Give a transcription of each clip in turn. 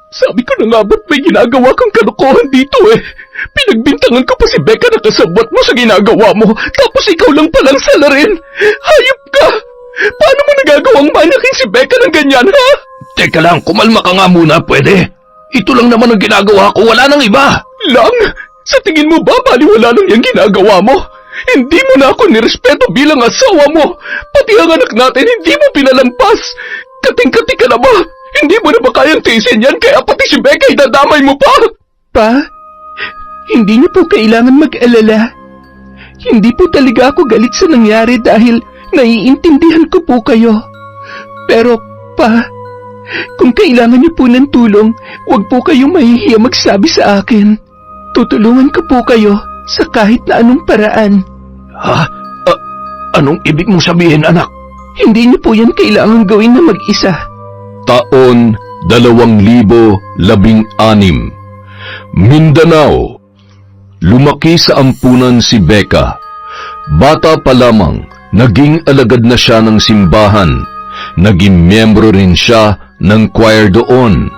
Sabi ko na nga ba't may ginagawa kang kalokohan dito eh. Pinagbintangan ko pa si Becca na kasabot mo sa ginagawa mo, tapos ikaw lang palang salarin. Hayop ka! Paano mo nagagawang manyakin si Becca ng ganyan, ha? Teka lang, kumalma ka nga muna, pwede? Ito lang naman ang ginagawa ko, wala nang iba. Lang? Sa tingin mo ba baliwala lang yung ginagawa mo? Hindi mo na ako nirespeto bilang asawa mo. Pati ang anak natin hindi mo pinalampas. Kating-kati ka na ba? Hindi mo na ba kayang tiisin yan kaya pati si Becca idadamay mo pa? Pa, hindi niyo po kailangan mag-alala. Hindi po talaga ako galit sa nangyari dahil naiintindihan ko po kayo. Pero, Pa, kung kailangan niyo po ng tulong, huwag po kayong mahihiya magsabi sa akin. Tutulungan ko po kayo sa kahit na anong paraan. Ha? Anong ibig mong sabihin, anak? Hindi niyo po yan kailangan gawin na mag-isa. Taon 2016, Mindanao. Lumaki sa ampunan si Becca. Bata pa lamang, naging alagad na siya ng simbahan. Naging miyembro rin siya ng choir doon.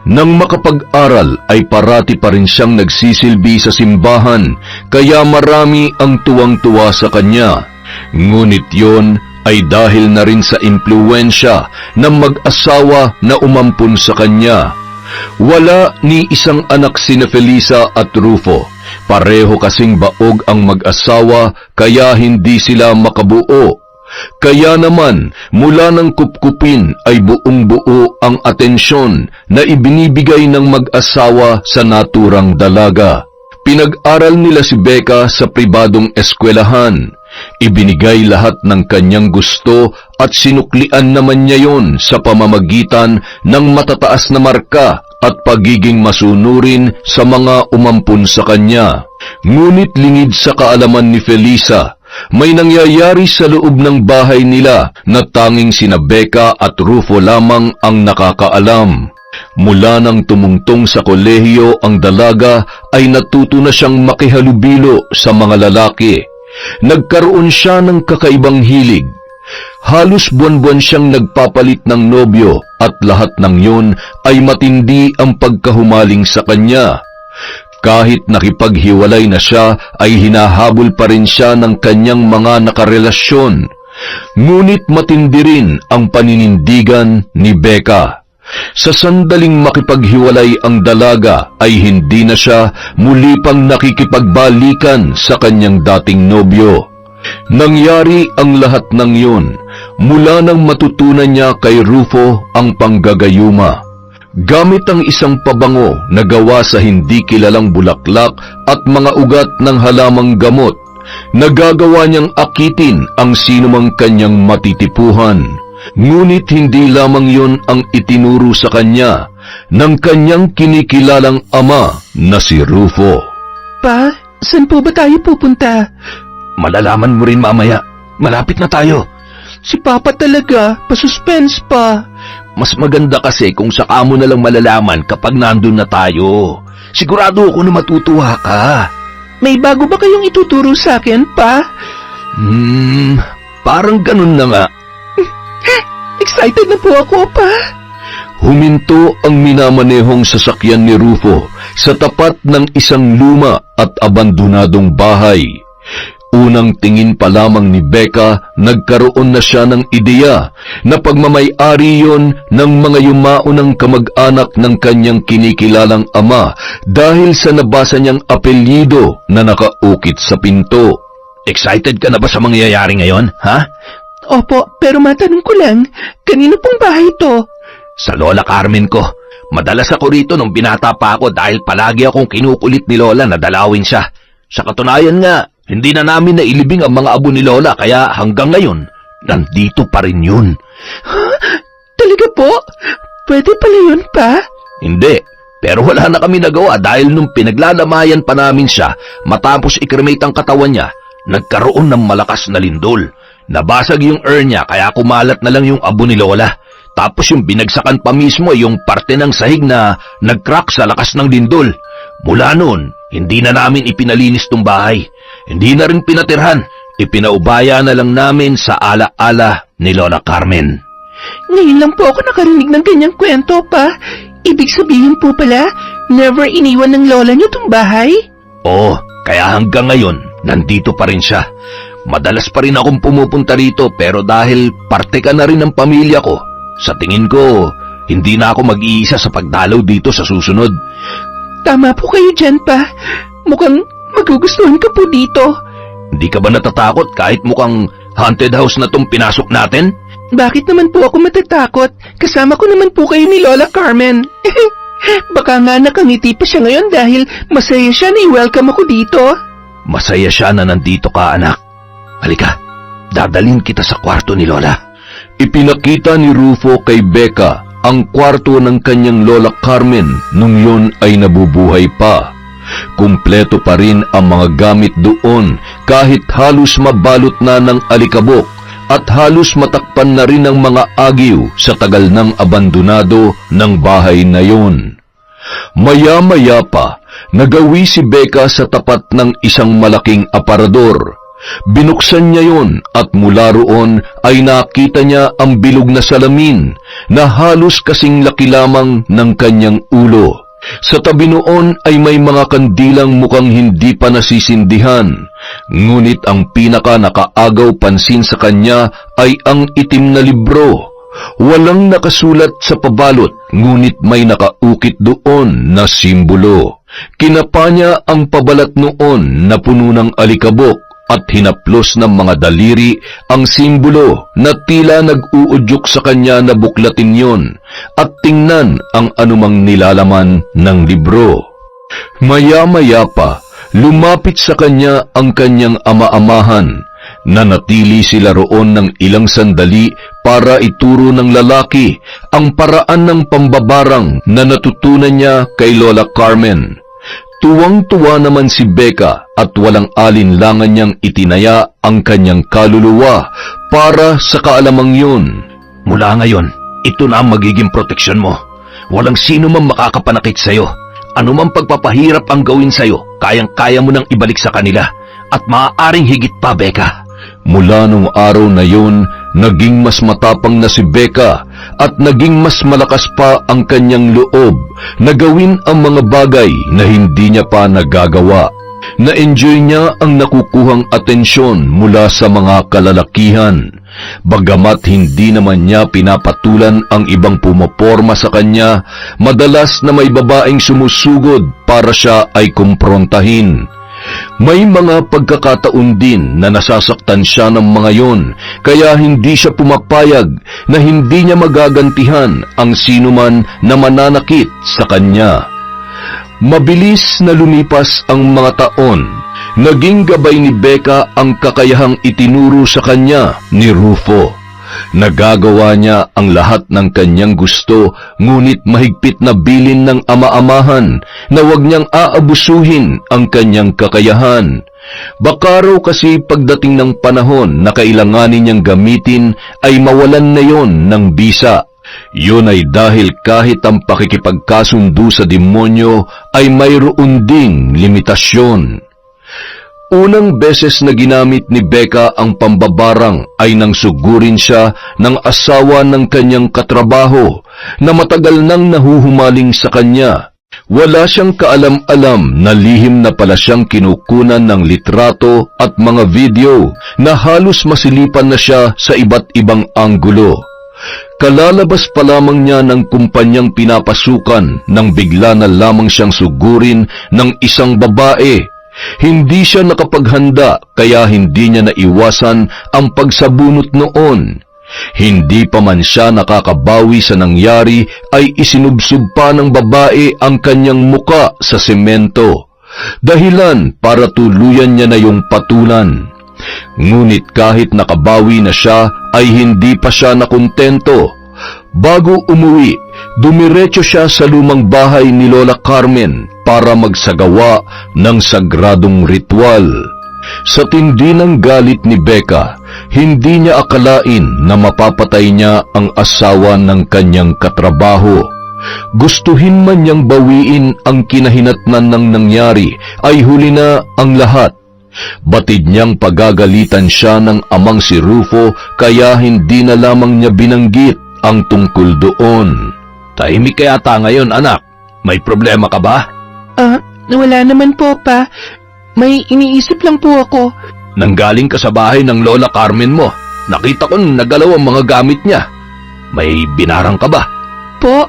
Nang makapag-aral ay parati pa rin siyang nagsisilbi sa simbahan, kaya marami ang tuwang-tuwa sa kanya. Ngunit yon ay dahil na rin sa impluwensya ng mag-asawa na umampun sa kanya. Wala ni isang anak sina Felisa at Rufo. Pareho kasing baog ang mag-asawa kaya hindi sila makabuo. Kaya naman, mula ng kupkupin ay buong-buo ang atensyon na ibinibigay ng mag-asawa sa naturang dalaga. Pinag-aral nila si Becca sa pribadong eskwelahan. Ibinigay lahat ng kanyang gusto at sinuklian naman niya yon sa pamamagitan ng matataas na marka at pagiging masunurin sa mga umampun sa kanya. Ngunit lingid sa kaalaman ni Felisa, may nangyayari sa loob ng bahay nila na tanging sina Becca at Rufo lamang ang nakakaalam. Mula nang tumungtong sa kolehiyo ang dalaga ay natuto na siyang makihalubilo sa mga lalaki. Nagkaroon siya ng kakaibang hilig. Halos buwan-buwan siyang nagpapalit ng nobyo at lahat ng yun ay matindi ang pagkahumaling sa kanya. Kahit nakipaghiwalay na siya ay hinahabol pa rin siya ng kanyang mga nakarelasyon. Ngunit matindi rin ang paninindigan ni Becca. Sa sandaling makipaghiwalay ang dalaga ay hindi na siya muli pang nakikipagbalikan sa kanyang dating nobyo. Nangyari ang lahat ng yun mula nang matutunan niya kay Rufo ang panggagayuma. Gamit ang isang pabango na gawa sa hindi kilalang bulaklak at mga ugat ng halamang gamot, nagagawa niyang akitin ang sinumang kanyang matitipuhan. Ngunit hindi lamang yon ang itinuro sa kanya ng kanyang kinikilalang ama na si Rufo. Pa, saan po ba tayo pupunta? Malalaman mo rin mamaya. Malapit na tayo. Si Papa talaga, pasuspense pa. Mas maganda kasi kung saka mo na lang malalaman kapag nandun na tayo. Sigurado ako na matutuwa ka. May bago ba kayong ituturo sa akin, Pa? Parang ganun na nga. Excited na po ako, Pa. Huminto ang minamanehong sasakyan ni Rufo sa tapat ng isang luma at abandonadong bahay. Unang tingin pa lamang ni Becca, nagkaroon na siya ng ideya na pagmamay-ari yon ng mga yumaunang kamag-anak ng kanyang kinikilalang ama dahil sa nabasa niyang apelyido na nakaukit sa pinto. Excited ka na ba sa mangyayari ngayon, ha? Opo, pero matanong ko lang, kanino pong bahay ito? Sa Lola Carmen ko. Madalas ako rito nung binata pa ako dahil palagi akong kinukulit ni Lola na dalawin siya. Sa katunayan nga, hindi na namin nailibing ang mga abo ni Lola kaya hanggang ngayon, nandito pa rin yun. Huh? Talaga po? Pwede pala yun, Pa? Hindi, pero wala na kami nagawa dahil nung pinaglalamayan pa namin siya matapos i-cremate ang katawan niya, nagkaroon ng malakas na lindol. Nabasag yung urn niya kaya kumalat na lang yung abo ni Lola. Tapos yung binagsakan pa mismo yung parte ng sahig na nag-crack sa lakas ng lindol. Mula noon, hindi na namin ipinalinis tong bahay. Hindi na rin pinatirhan. Ipinaubaya na lang namin sa ala-ala ni Lola Carmen. Ngayon lang po ako nakarinig ng ganyang kwento, Pa. Ibig sabihin po pala, never iniwan ng lola niyo tong bahay? Oo, kaya hanggang ngayon, nandito pa rin siya. Madalas pa rin akong pumupunta rito pero dahil parte ka na rin ng pamilya ko, sa tingin ko, hindi na ako mag-iisa sa pagdalaw dito sa susunod. Tama po kayo dyan pa. Mukhang magugustuhan ka po dito. Hindi ka ba natatakot kahit mukhang haunted house na tong pinasok natin? Bakit naman po ako matatakot? Kasama ko naman po kayo ni Lola Carmen. Baka nga nakangiti pa siya ngayon dahil masaya siya na i-welcome ako dito. Masaya siya na nandito ka, anak. Halika, dadalhin kita sa kwarto ni Lola. Ipinakita ni Rufo kay Becca ang kwarto ng kanyang Lola Carmen nung yun ay nabubuhay pa. Kumpleto pa rin ang mga gamit doon kahit halos mabalot na ng alikabok at halos matakpan na rin ng mga agiw sa tagal ng abandonado ng bahay na yun. Maya-maya pa, nagawi si Becca sa tapat ng isang malaking aparador. Binuksan niya yon at mula roon ay nakita niya ang bilog na salamin na halos kasing laki lamang ng kanyang ulo. Sa tabi noon ay may mga kandilang mukhang hindi pa nasisindihan, ngunit ang pinaka nakaagaw pansin sa kanya ay ang itim na libro. Walang nakasulat sa pabalot, ngunit may nakaukit doon na simbolo. Kinapa niya ang pabalat noon na puno ng alikabok at hinaplos ng mga daliri ang simbolo na tila nag-uudyok sa kanya na buklatin yon at tingnan ang anumang nilalaman ng libro. Maya-maya pa, lumapit sa kanya ang kanyang ama-amahan. Nanatili sila roon ng ilang sandali para ituro ng lalaki ang paraan ng pambabarang na natutunan niya kay Lola Carmen. Tuwang-tuwa naman si Becca at walang alinlangan niyang itinaya ang kanyang kaluluwa para sa kaalamang yun. Mula ngayon, ito na ang magiging proteksyon mo. Walang sino man makakapanakit sa'yo. Ano man pagpapahirap ang gawin sa'yo, kayang-kaya mo nang ibalik sa kanila. At maaaring higit pa, Becca. Mula nung araw na yun, naging mas matapang na si Becca at naging mas malakas pa ang kanyang loob na gawin ang mga bagay na hindi niya pa nagagawa. Na-enjoy niya ang nakukuhang atensyon mula sa mga kalalakihan. Bagamat hindi naman niya pinapatulan ang ibang pumoporma sa kanya, madalas na may babaeng sumusugod para siya ay kumprontahin. May mga pagkakataon din na nasasaktan siya ng mga yon, kaya hindi siya pumapayag na hindi niya magagantihan ang sinuman na mananakit sa kanya. Mabilis na lumipas ang mga taon. Naging gabay ni Becca ang kakayahang itinuro sa kanya ni Rufo. Nagagawa niya ang lahat ng kanyang gusto, ngunit mahigpit na bilin ng ama-amahan na huwag niyang aabusuhin ang kanyang kakayahan. Baka raw kasi pagdating ng panahon na kailanganin niyang gamitin ay mawalan na yon ng bisa. Yun ay dahil kahit ang pakikipagkasundo sa demonyo ay mayroon ding limitasyon. Unang beses na ginamit ni Becca ang pambabarang ay nang sugurin siya ng asawa ng kanyang katrabaho na matagal nang nahuhumaling sa kanya. Wala siyang kaalam-alam na lihim na pala siyang kinukunan ng litrato at mga video na halos masilipan na siya sa iba't ibang anggulo. Kalalabas pa lamang niya ng kumpanyang pinapasukan nang bigla na lamang siyang sugurin ng isang babae. Hindi siya nakapaghanda kaya hindi niya naiwasan ang pagsabunot noon. Hindi pa man siya nakakabawi sa nangyari ay isinubsob pa ng babae ang kanyang muka sa semento. Dahilan para tuluyan niya na yung patulan. Ngunit kahit nakabawi na siya ay hindi pa siya nakontento. Bago umuwi, dumiretso siya sa lumang bahay ni Lola Carmen para magsagawa ng sagradong ritual. Sa tindi ng galit ni Becca, hindi niya akalain na mapapatay niya ang asawa ng kanyang katrabaho. Gustuhin man niyang bawiin ang kinahinatnan ng nangyari, ay huli na ang lahat. Batid niyang pagagalitan siya ng amang si Rufo kaya hindi na lamang niya binanggit ang tungkol doon. Tahimik ka yata ngayon, anak. May problema ka ba? Wala naman po, Pa. May iniisip lang po ako. Nanggaling ka sa bahay ng Lola Carmen mo. Nakita ko nagalaw ang mga gamit niya. May binarang ka ba? Po?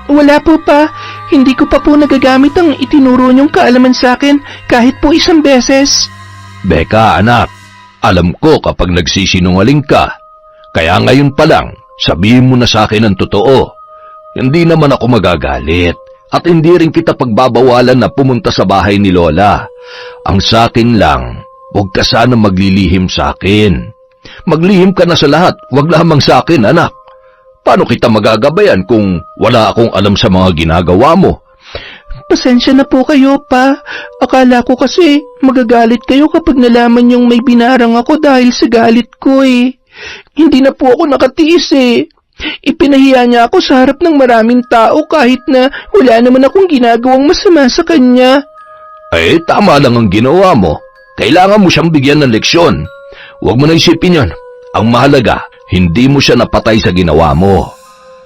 Wala po, Pa. Hindi ko pa po nagagamit ang itinuro niyong kaalaman sa akin kahit po isang beses. Becca, anak. Alam ko kapag nagsisinungaling ka. Kaya ngayon pa lang, sabihin mo na sa akin ang totoo. Hindi naman ako magagalit. At hindi rin kita pagbabawalan na pumunta sa bahay ni Lola. Ang sa akin lang, huwag ka sana maglilihim sa akin. Maglihim ka na sa lahat, huwag lamang sa akin, anak. Paano kita magagabayan kung wala akong alam sa mga ginagawa mo? Pasensya na po kayo, Pa. Akala ko kasi magagalit kayo kapag nalaman niyong may binarang ako dahil sa galit ko eh. Hindi na po ako nakatiis eh. Ipinahiya niya ako sa harap ng maraming tao kahit na wala naman akong ginagawang masama sa kanya. Eh, tama lang ang ginawa mo. Kailangan mo siyang bigyan ng leksyon. Huwag mo na isipin yan. Ang mahalaga, hindi mo siya napatay sa ginawa mo.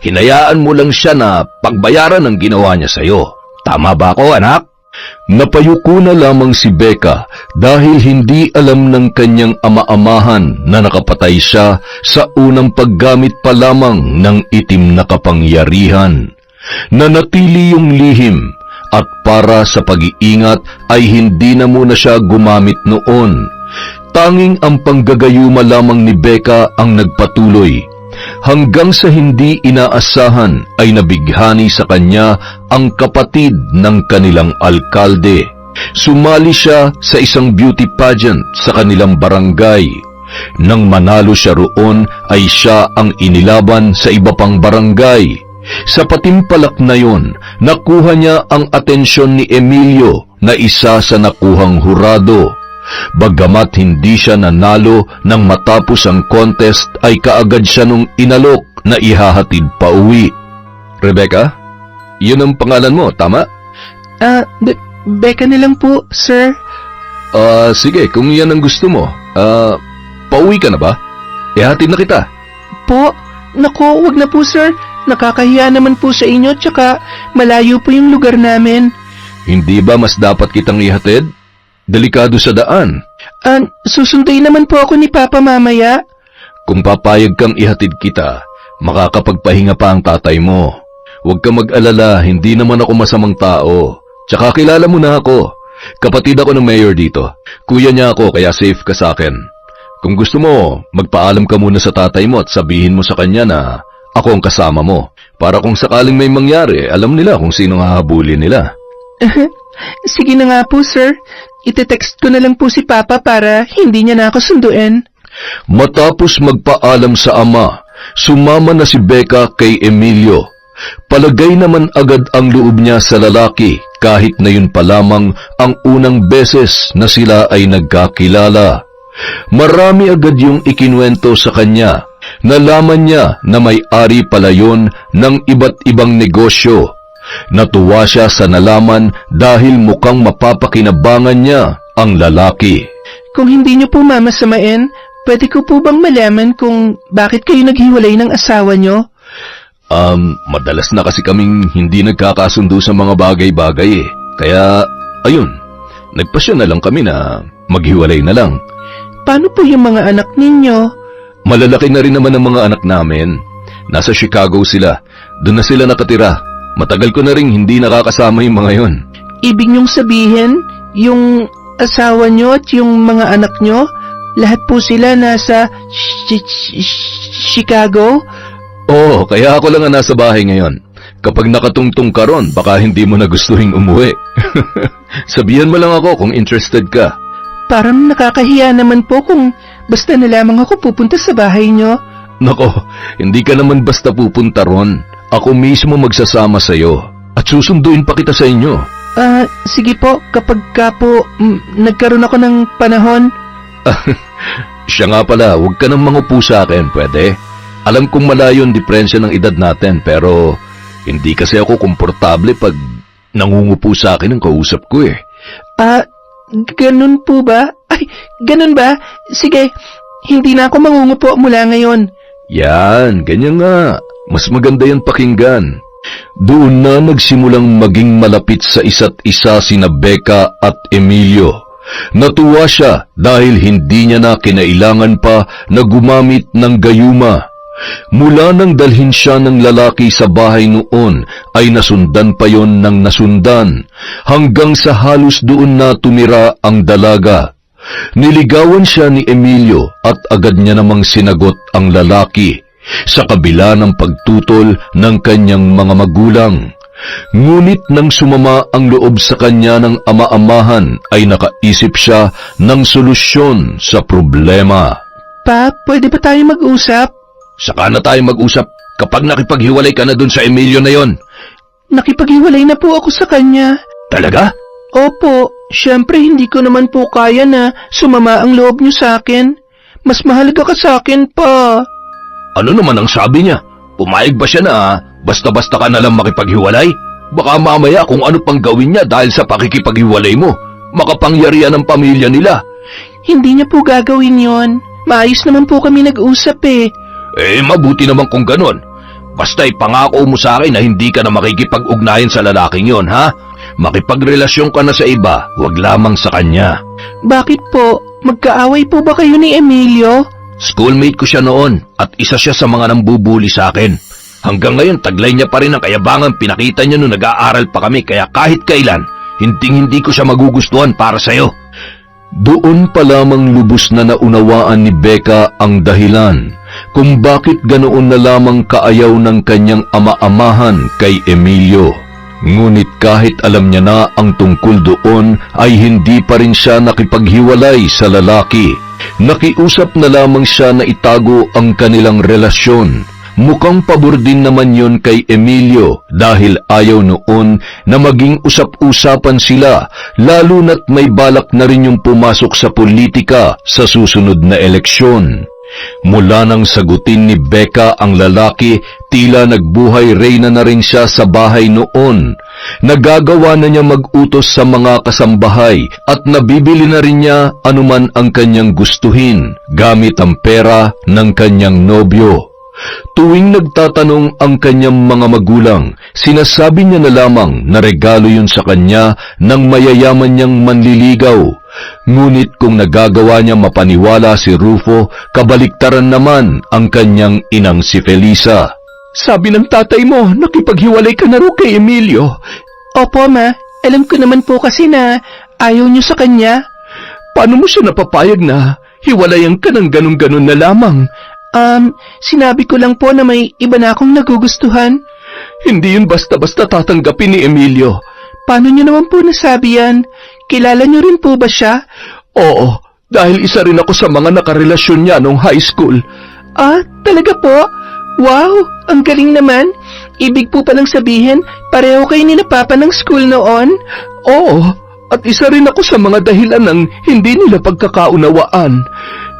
Hinayaan mo lang siya na pagbayaran ang ginawa niya sa'yo. Tama ba ako, anak? Napayuko na lamang si Becca dahil hindi alam ng kanyang ama-amahan na nakapatay siya sa unang paggamit pa lamang ng itim na kapangyarihan. Nanatili yung lihim at para sa pag-iingat ay hindi na muna siya gumamit noon. Tanging ang panggagayuma lamang ni Becca ang nagpatuloy. Hanggang sa hindi inaasahan ay nabighani sa kanya ang kapatid ng kanilang alkalde. Sumali siya sa isang beauty pageant sa kanilang barangay. Nang manalo siya roon ay siya ang inilaban sa iba pang barangay. Sa patimpalak na yon, nakuha niya ang atensyon ni Emilio na isa sa nakuhang hurado. Bagamat hindi siya nanalo nang matapos ang contest ay kaagad siya nung inalok na ihahatid pa uwi. Rebecca, yun ang pangalan mo, tama? Becca na lang po, sir. Sige, kung yan ang gusto mo. Pauwi ka na ba? Ihatid na kita. Po? Naku, wag na po, sir. Nakakahiya naman po sa inyo, tsaka malayo po yung lugar namin. Hindi ba mas dapat kitang ihatid? Delikado sa daan. Susunduin naman po ako ni Papa mamaya. Kung papayag kang ihatid kita, makakapagpahinga pa ang tatay mo. Huwag kang mag-alala, hindi naman ako masamang tao. Tsaka kilala mo na ako. Kapatid ako ng mayor dito. Kuya niya ako, kaya safe ka sa akin. Kung gusto mo, magpaalam ka muna sa tatay mo at sabihin mo sa kanya na ako ang kasama mo. Para kung sakaling may mangyari, alam nila kung sino hahabulin nila. Sige na nga po, sir. Ite-text ko na lang po si Papa para hindi niya na ako sunduin. Matapos magpaalam sa ama, sumama na si Becca kay Emilio. Palagay naman agad ang loob niya sa lalaki kahit na yun pa lamang ang unang beses na sila ay nagkakilala. Marami agad yung ikinuwento sa kanya. Nalaman niya na may-ari pala yun ng iba't ibang negosyo. Natuwa siya sa nalaman dahil mukhang mapapakinabangan niya ang lalaki. Kung hindi niyo po mamasamain, pwede ko po bang malaman kung bakit kayo naghiwalay ng asawa niyo? Madalas na kasi kaming hindi nagkakasundo sa mga bagay-bagay eh. Kaya, ayun, nagpasya na lang kami na maghiwalay na lang. Paano po yung mga anak ninyo? Malalaki na rin naman ang mga anak namin. Nasa Chicago sila. Doon na sila nakatira. Matagal ko na rin hindi nakakasama yung mga yon. Ibig niyong sabihin, yung asawa niyo at yung mga anak niyo, lahat po sila nasa Chicago? Oo, kaya ako lang ang nasa bahay ngayon. Kapag nakatungtong ka ron, baka hindi mo na gustuhin umuwi. Sabihan mo lang ako kung interested ka. Parang nakakahiya naman po kung basta na lamang ako pupunta sa bahay niyo. Nako, hindi ka naman basta pupunta ron. Ako mismo magsasama sa'yo at susunduin pa kita sa inyo. Sige po, kapag ka po nagkaroon ako ng panahon. Siya nga pala, huwag ka nang mangupo sa akin, pwede? Alam kong malayo ang diferensya ng edad natin, pero hindi kasi ako komportable pag nangungupo sa akin ang kausap ko eh. Ganun po ba? Ay, ganun ba? Sige, hindi na ako mangungupo mula ngayon. Yan, ganyan nga. Mas maganda yan pakinggan. Doon na nagsimulang maging malapit sa isa't isa sina Becca at Emilio. Natuwa siya dahil hindi niya na kinailangan pa na gumamit ng gayuma. Mula nang dalhin siya ng lalaki sa bahay noon ay nasundan pa yon ng nasundan hanggang sa halos doon na tumira ang dalaga. Niligawan siya ni Emilio at agad niya namang sinagot ang lalaki sa kabila ng pagtutol ng kanyang mga magulang. Ngunit nang sumama ang loob sa kanya ng ama-amahan ay nakaisip siya ng solusyon sa problema. Pa, pwede ba tayo mag-usap? Saka na tayo mag-usap kapag nakipaghiwalay ka na dun sa Emilio na yon. Nakipaghiwalay na po ako sa kanya. Talaga? Opo, syempre hindi ko naman po kaya na sumama ang loob niyo sa akin. Mas mahalaga ka sa akin pa. Ano naman ang sabi niya? Pumayag ba siya na basta-basta ka na lang makipaghiwalay? Baka mamaya kung ano pang gawin niya dahil sa pakikipaghiwalay mo, makapangyarihan ang pamilya nila. Hindi niya po gagawin yon. Maayos naman po kami nag-usap eh. Mabuti naman kung ganon. Basta ipangako mo sa akin na hindi ka na makikipag-ugnayan sa lalaking yon, ha? Makipagrelasyon ka na sa iba, wag lamang sa kanya. Bakit po? Magkaaway po ba kayo ni Emilio? Schoolmate ko siya noon at isa siya sa mga nambubuli sa akin. Hanggang ngayon, taglay niya pa rin ang kayabangan pinakita niya nung nag-aaral pa kami kaya kahit kailan, hindi ko siya magugustuhan para sa'yo. Doon pa lamang lubos na naunawaan ni Becca ang dahilan kung bakit ganoon na lamang kaayaw ng kanyang ama-amahan kay Emilio. Ngunit kahit alam niya na ang tungkol doon ay hindi pa rin siya nakipaghiwalay sa lalaki. Nakiusap na lamang siya na itago ang kanilang relasyon. Mukhang pabor din naman yon kay Emilio dahil ayaw noon na maging usap-usapan sila, lalo na't may balak na rin yung pumasok sa politika sa susunod na eleksyon. Mula nang sagutin ni Becca ang lalaki, tila nagbuhay reyna na rin siya sa bahay noon. Nagagawa na niya mag-utos sa mga kasambahay at nabibili na rin niya anuman ang kanyang gustuhin gamit ang pera ng kanyang nobyo. Tuwing nagtatanong ang kanyang mga magulang, sinasabi niya na lamang na regalo yun sa kanya ng mayayaman niyang manliligaw. Ngunit kung nagagawa niya mapaniwala si Rufo, kabaliktaran naman ang kanyang inang si Felisa. Sabi ng tatay mo, nakipaghiwalay ka na rin kay Emilio. Opo, ma. Alam ko naman po kasi na ayaw niyo sa kanya. Paano mo siya napapayag na hiwalayan ka ng ganun-ganun na lamang? Sinabi ko lang po na may iba na akong nagugustuhan. Hindi yun basta-basta tatanggapin ni Emilio. Paano niyo naman po nasabi yan? Kilala niyo rin po ba siya? Oo, dahil isa rin ako sa mga nakarelasyon niya nung high school. Talaga po? Wow, ang galing naman. Ibig po palang sabihin, pareho kayo ni na Papa ng school noon? Oo, at isa rin ako sa mga dahilan ng hindi nila pagkakaunawaan.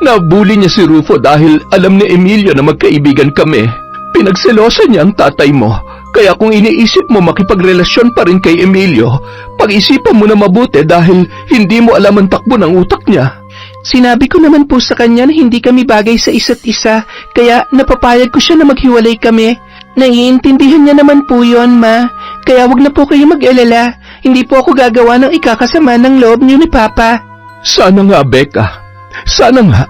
Nabuli niya si Rufo dahil alam ni Emilio na magkaibigan kami. Pinagselosan niya ang tatay mo. Kaya kung iniisip mo makipagrelasyon pa rin kay Emilio, pag-isipan mo na mabuti dahil hindi mo alam ang takbo ng utak niya. Sinabi ko naman po sa kanya na hindi kami bagay sa isa't isa, kaya napapayag ko siya na maghiwalay kami. Naiintindihan niya naman po yon, ma. Kaya wag na po kayo mag-alala. Hindi po ako gagawa ng ikakasama ng loob niyo ni Papa. Sana nga, Becca. Sana nga.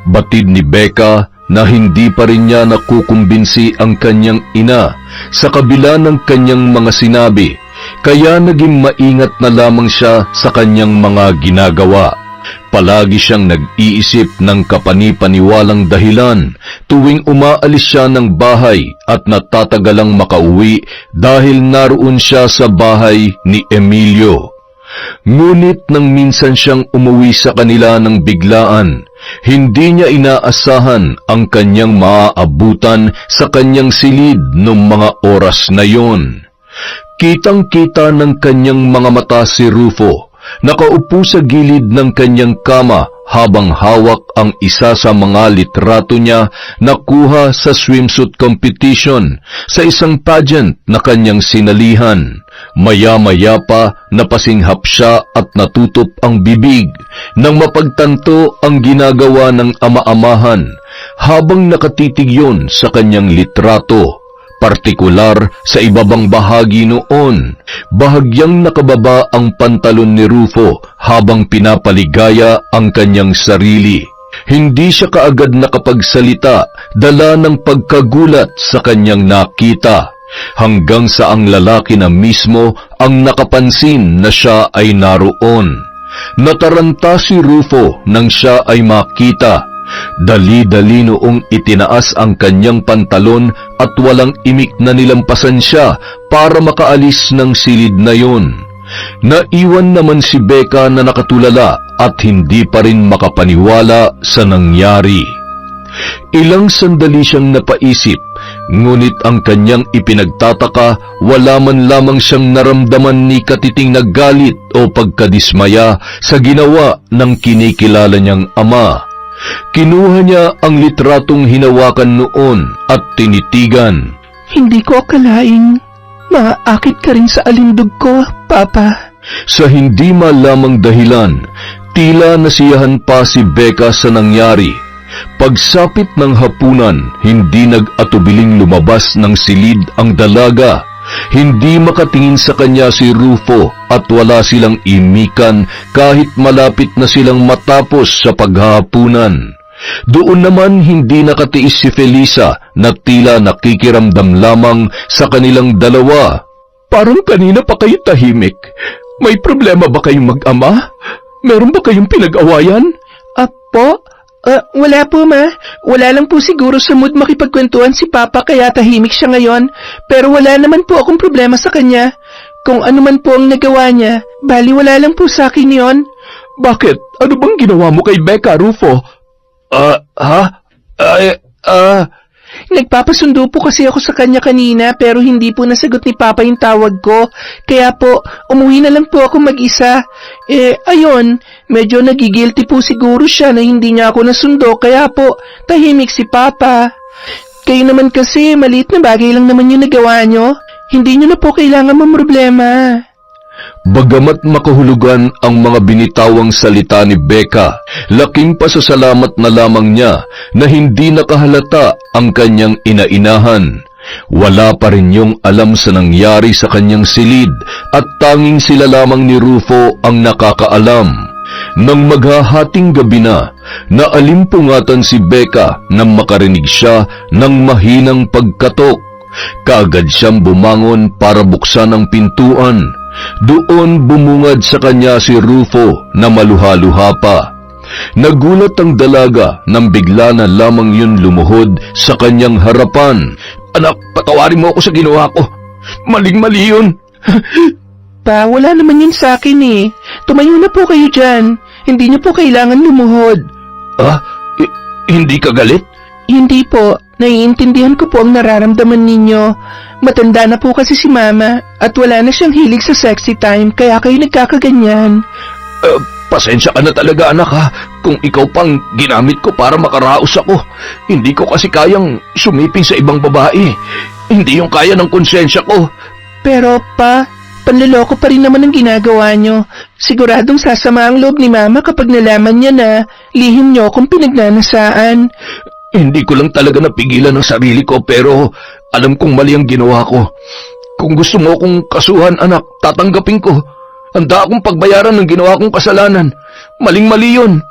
Batid ni Becca na hindi pa rin niya nakukumbinsi ang kanyang ina sa kabila ng kanyang mga sinabi, kaya naging maingat na lamang siya sa kanyang mga ginagawa. Palagi siyang nag-iisip ng kapani-paniwalang dahilan tuwing umaalis siya ng bahay at natatagalang makauwi dahil naroon siya sa bahay ni Emilio. Ngunit nang minsan siyang umuwi sa kanila ng biglaan, hindi niya inaasahan ang kanyang maaabutan sa kanyang silid noong mga oras na yon. Kitang-kita ng kanyang mga mata si Rufo, nakaupo sa gilid ng kanyang kama habang hawak ang isa sa mga litrato niya na kuha sa swimsuit competition sa isang pageant na kanyang sinalihan. Maya-maya pa napasinghap siya at natutup ang bibig nang mapagtanto ang ginagawa ng ama-amahan habang nakatitig yon sa kanyang litrato. partikular sa ibabang bahagi noon. Bahagyang nakababa ang pantalon ni Rufo habang pinapaligaya ang kanyang sarili. Hindi siya kaagad nakapagsalita, dala ng pagkagulat sa kanyang nakita, hanggang sa ang lalaki na mismo ang nakapansin na siya ay naroon. Nataranta si Rufo nang siya ay makita. Dali-dali noong itinaas ang kanyang pantalon at walang imik na nilampasan siya para makaalis ng silid na yon. Naiwan naman si Becca na nakatulala at hindi pa rin makapaniwala sa nangyari. Ilang sandali siyang napaisip, ngunit ang kanyang ipinagtataka, wala man lamang siyang naramdaman ni katiting na galit o pagkadismaya sa ginawa ng kinikilala niyang ama. Kinuha niya ang litratong hinawakan noon at tinitigan. Hindi ko akalaing maaakit ka rin sa alindog ko, Papa. Sa hindi malamang dahilan, tila nasiyahan pa si Becca sa nangyari. Pagsapit ng hapunan, hindi nag-atubiling lumabas ng silid ang dalaga. Hindi makatingin sa kanya si Rufo at wala silang imikan kahit malapit na silang matapos sa paghahapunan. Doon naman hindi nakatiis si Felisa na tila nakikiramdam lamang sa kanilang dalawa. Parang kanina pa kayo tahimik. May problema ba kayong mag-ama? Meron ba kayong pinag-awayan? Apo? Wala po, Ma. Wala lang po siguro sa mood makipagkwentuhan si Papa kaya tahimik siya ngayon. Pero wala naman po akong problema sa kanya. Kung ano man po ang nagawa niya, bali wala lang po sa akin yon. Bakit? Ano bang ginawa mo kay Becca, Rufo? Nagpapasundo po kasi ako sa kanya kanina pero hindi po nasagot ni Papa yung tawag ko. Kaya po, umuwi na lang po ako mag-isa. Ayun, medyo nagigilty po siguro siya na hindi niya ako nasundo kaya po, tahimik si Papa. Kayo naman kasi, maliit na bagay lang naman yung nagawa nyo. Hindi nyo na po kailangan mamroblema. Bagamat makahulugan ang mga binitawang salita ni Becca, laking pasasalamat na lamang niya na hindi nakahalata ang kanyang inainahan. Wala pa rin yung alam sa nangyari sa kanyang silid at tanging sila lamang ni Rufo ang nakakaalam. Nang maghahating gabi na, naalimpungatan si Becca nang makarinig siya ng mahinang pagkatok. Kaagad siyang bumangon para buksan ang pintuan. Doon bumungad sa kanya si Rufo na maluha-luha pa. Nagulat ang dalaga nang bigla na lamang yun lumuhod sa kanyang harapan. Anak, patawarin mo ako sa ginawa ko. Maling-mali yun. Pa, wala naman yun sa akin eh. Tumayo na po kayo dyan. Hindi niyo po kailangan lumuhod. Hindi ka galit? Hindi po. Naiintindihan ko po ang nararamdaman ninyo. Matanda na po kasi si Mama at wala na siyang hilig sa sexy time kaya kayo nagkakaganyan. Pasensya ka na talaga, anak, ha. Kung ikaw pang ginamit ko para makaraos ako. Hindi ko kasi kayang sumiping sa ibang babae. Hindi yung kaya ng konsensya ko. Pero pa, panloloko pa rin naman ang ginagawa nyo. Siguradong sasama ang loob ni Mama kapag nalaman niya na lihim nyo kung pinagnanasaan. Hindi ko lang talaga napigilan ang sarili ko pero alam kong mali ang ginawa ko. Kung gusto mo akong kasuhan, anak, tatanggapin ko. Handa akong pagbayaran ng ginawa kong kasalanan. Maling-mali yun.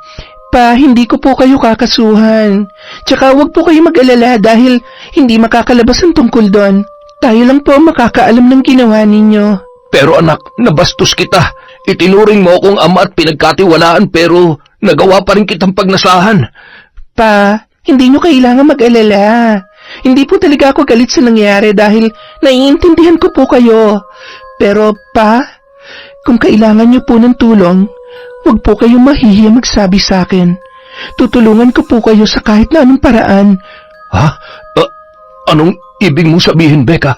Pa, hindi ko po kayo kakasuhan. Tsaka huwag po kayo mag-alala dahil hindi makakalabas ang tungkol doon. Tayo lang po makakaalam ng ginawa ninyo. Pero anak, nabastos kita. Itinuring mo akong ama at pinagkatiwalaan pero nagawa pa rin kitang pagnasahan. Pa, hindi nyo kailangan mag-alala. Hindi po talaga ako galit sa nangyari dahil naiintindihan ko po kayo. Pero pa, kung kailangan nyo po ng tulong, huwag po kayong mahihiya magsabi sa akin. Tutulungan ko po kayo sa kahit na anong paraan. Ha? Anong ibig mong sabihin, Becca?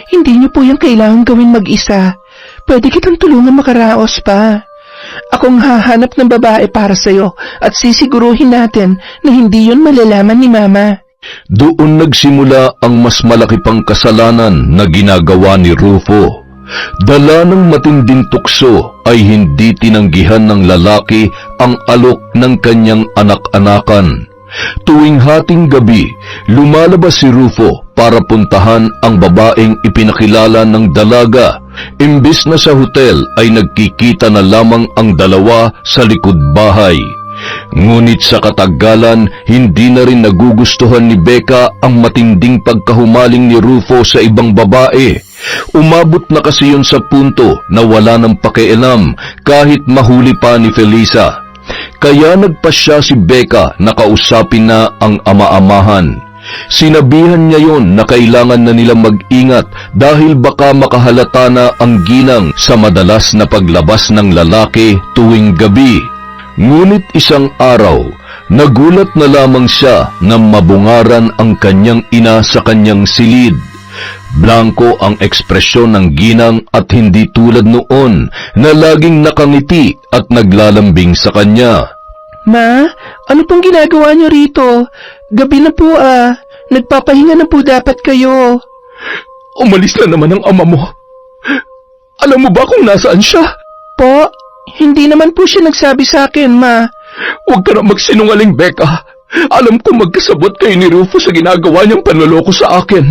Hindi nyo po yung kailangan gawin mag-isa. Pwede kitang tulungan makaraos pa. Akong hahanap ng babae para sa'yo at sisiguruhin natin na hindi yun malalaman ni Mama. Doon nagsimula ang mas malaki pang kasalanan na ginagawa ni Rufo. Dala ng matinding tukso ay hindi tinanggihan ng lalaki ang alok ng kanyang anak-anakan. Tuwing hating gabi, lumalabas si Rufo para puntahan ang babaeng ipinakilala ng dalaga. Imbis na sa hotel ay nagkikita na lamang ang dalawa sa likod bahay. Ngunit sa katagalan, hindi na rin nagugustuhan ni Becca ang matinding pagkahumaling ni Rufo sa ibang babae. Umabot na kasi yun sa punto na wala nang pakialam kahit mahuli pa ni Felisa. Kaya nagpasya si Becca na kausapin na ang ama-amahan. Sinabihan niya yon na kailangan na nilang mag-ingat dahil baka makahalata na ang ginang sa madalas na paglabas ng lalaki tuwing gabi. Ngunit isang araw, nagulat na lamang siya na mabungaran ang kanyang ina sa kanyang silid. Blanko ang ekspresyon ng ginang at hindi tulad noon na laging nakangiti at naglalambing sa kanya. Ma, ano pong ginagawa niyo rito? Gabi na po Nagpapahinga na po dapat kayo. Umalis na naman ang ama mo. Alam mo ba kung nasaan siya? Po, hindi naman po siya nagsabi sa akin, Ma. Huwag ka na magsinungaling, Becca. Alam ko magkasabot kayo ni Rufo sa ginagawa niyang panloloko sa akin.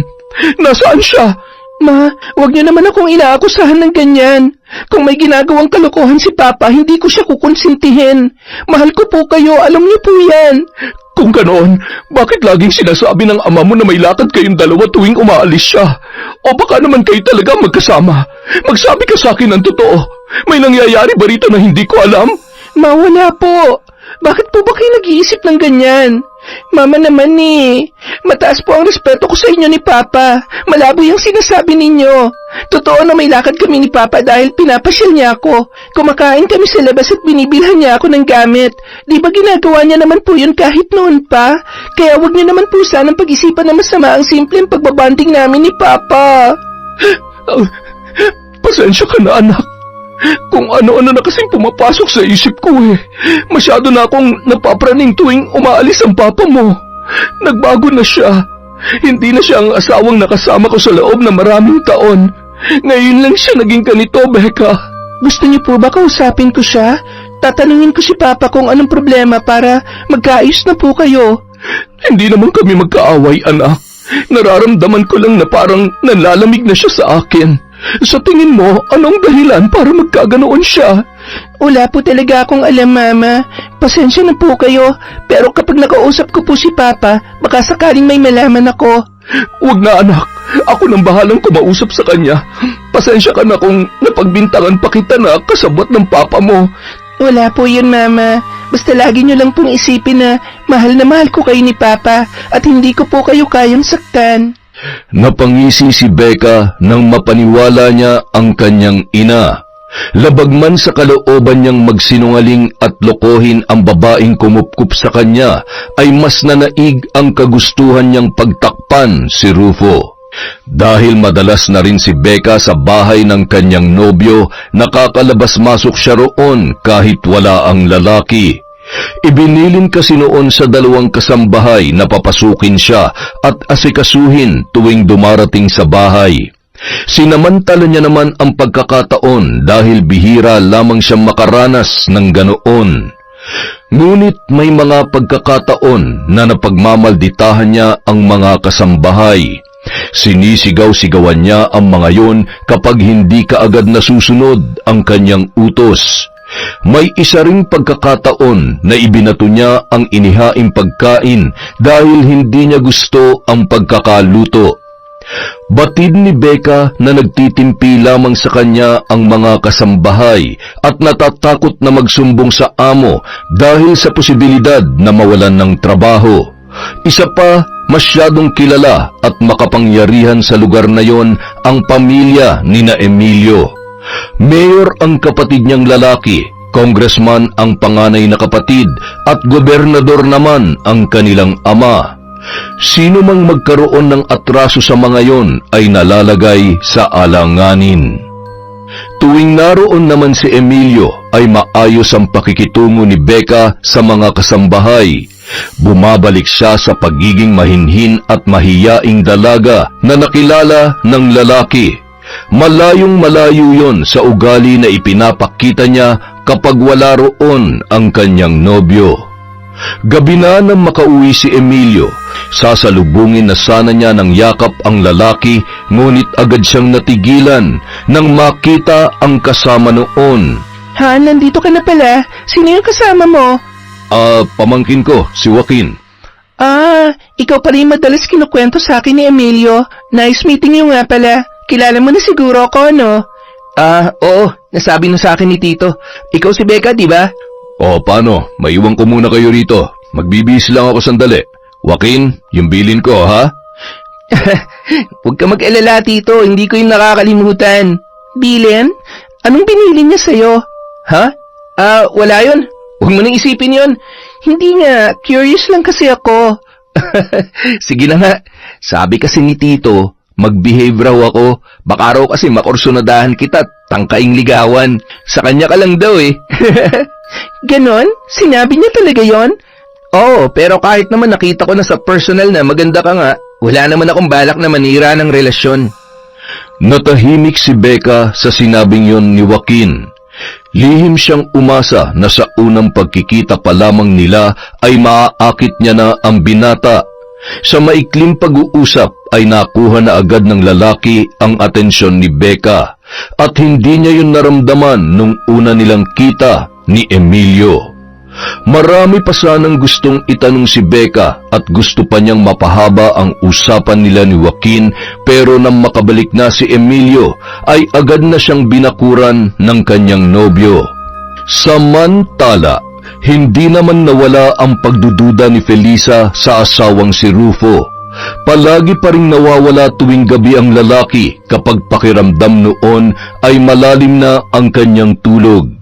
Nasaan siya? Ma, huwag niyo naman akong inaakusahan ng ganyan. Kung may ginagawang kalokohan si Papa, hindi ko siya kukonsintihin. Mahal ko po kayo, alam niyo po yan. Kung ganoon, bakit laging sinasabi ng ama mo na may lakad kayong dalawa tuwing umaalis siya? O baka naman kayo talaga magkasama? Magsabi ka sa akin ng totoo. May nangyayari ba rito na hindi ko alam? Ma, wala po. Bakit po ba kayo nag-iisip ng ganyan? Mama naman mataas po ang respeto ko sa inyo ni Papa. Malabo yung sinasabi ninyo. Totoo na may lakad kami ni Papa dahil pinapasyal niya ako. Kumakain kami sa labas at binibilhan niya ako ng gamit. Di ba ginagawa niya naman po yun kahit noon pa? Kaya wag niyo naman po sanang pag-isipan na masama ang simpleng pagbabanding namin ni Papa. Pasensya ka na, anak. Kung ano-ano na kasing pumapasok sa isip ko Masyado na akong napapraning tuwing umaalis ang papa mo. Nagbago na siya. Hindi na siya ang asawang nakasama ko sa loob ng maraming taon. Ngayon lang siya naging ganito, Becca. Gusto niyo po ba kausapin ko siya? Tatanungin ko si Papa kung anong problema para magkaayos na po kayo. Hindi naman kami magkaaway, anak. Nararamdaman ko lang na parang nanlalamig na siya sa akin. Sa tingin mo, anong dahilan para magkaganoon siya? Wala po talaga akong alam, Mama. Pasensya na po kayo, pero kapag nakausap ko po si Papa, baka sakaling may malaman ako. Huwag na, anak. Ako nang bahalang kumausap sa kanya. Pasensya ka na kung napagbintangan pa kita na kasabot ng Papa mo. Wala po yun, Mama. Basta lagi niyo lang pong isipin na mahal ko kayo ni Papa at hindi ko po kayo kayang saktan. Napangisi si Becca nang mapaniwala niya ang kanyang ina. Labag man sa kalooban niyang magsinungaling at lokohin ang babaeng kumupkup sa kanya, ay mas nanaig ang kagustuhan niyang pagtakpan si Rufo. Dahil madalas na rin si Becca sa bahay ng kanyang nobyo, nakakalabas-masok siya roon kahit wala ang lalaki. Ibinilin kasi noon sa dalawang kasambahay na papasukin siya at asikasuhin tuwing dumarating sa bahay. Sinamantala niya naman ang pagkakataon dahil bihira lamang siyang makaranas ng ganoon. Ngunit may mga pagkakataon na napagmamalditahan niya ang mga kasambahay. Sinisigaw-sigawan niya ang mga yon kapag hindi kaagad nasusunod ang kanyang utos. May isa ring pagkakataon na ibinato niya ang inihaing pagkain dahil hindi niya gusto ang pagkakaluto. Batid ni Becca na nagtitimpi lamang sa kanya ang mga kasambahay at natatakot na magsumbong sa amo dahil sa posibilidad na mawalan ng trabaho. Isa pa, masyadong kilala at makapangyarihan sa lugar na yon ang pamilya ni na Emilio. Mayor ang kapatid niyang lalaki, congressman ang panganay na kapatid at gobernador naman ang kanilang ama. Sino mang magkaroon ng atraso sa mga yon ay nalalagay sa alanganin. Tuwing naroon naman si Emilio ay maayos ang pakikitungo ni Becca sa mga kasambahay. Bumabalik siya sa pagiging mahinhin at mahiyaing dalaga na nakilala ng lalaki. Malayong malayo yon sa ugali na ipinapakita niya kapag wala roon ang kanyang nobyo. Gabi na nang makauwi si Emilio, sasalubungin na sana niya ng yakap ang lalaki, ngunit agad siyang natigilan nang makita ang kasama noon. Han, nandito ka na pala. Sino yung kasama mo? Pamangkin ko, si Joaquin. Ikaw pa rin madalas kinukwento sa akin ni Emilio. Nice meeting you nga pala. Kilala mo na siguro ako, no? Oo. Nasabi na sa akin ni Tito. Ikaw si Becca, di ba? Paano? Maiwan ko muna kayo rito. Magbibihis lang ako sandali. Joaquin, yung bilin ko, ha? Huwag ka mag-alala, Tito. Hindi ko yung nakakalimutan. Bilin? Anong binili niya sa'yo? Ha? Wala yun. Huwag mo nang isipin yun. Hindi nga. Curious lang kasi ako. Sige na nga. Sabi kasi ni Tito, mag-behave raw ako. Baka raw kasi makursunadahan kita, tangkaing ligawan. Sa kanya ka lang daw eh. Ganon? Sinabi niya talaga yon? Oo, pero kahit naman nakita ko na sa personal na maganda ka nga, wala naman akong balak na manira ng relasyon. Natahimik si Becca sa sinabing yon ni Joaquin. Lihim siyang umasa na sa unang pagkikita pa lamang nila ay maaakit niya na ang binata. Sa maikling pag-uusap ay nakuha na agad ng lalaki ang atensyon ni Becca at hindi niya yun naramdaman nung una nilang kita ni Emilio. Marami pa sanang gustong itanong si Becca at gusto pa niyang mapahaba ang usapan nila ni Joaquin, pero nang makabalik na si Emilio ay agad na siyang binakuran ng kanyang nobyo. Samantala, hindi naman nawala ang pagdududa ni Felisa sa asawang si Rufo. Palagi pa ring nawawala tuwing gabi ang lalaki kapag pakiramdam noon ay malalim na ang kanyang tulog.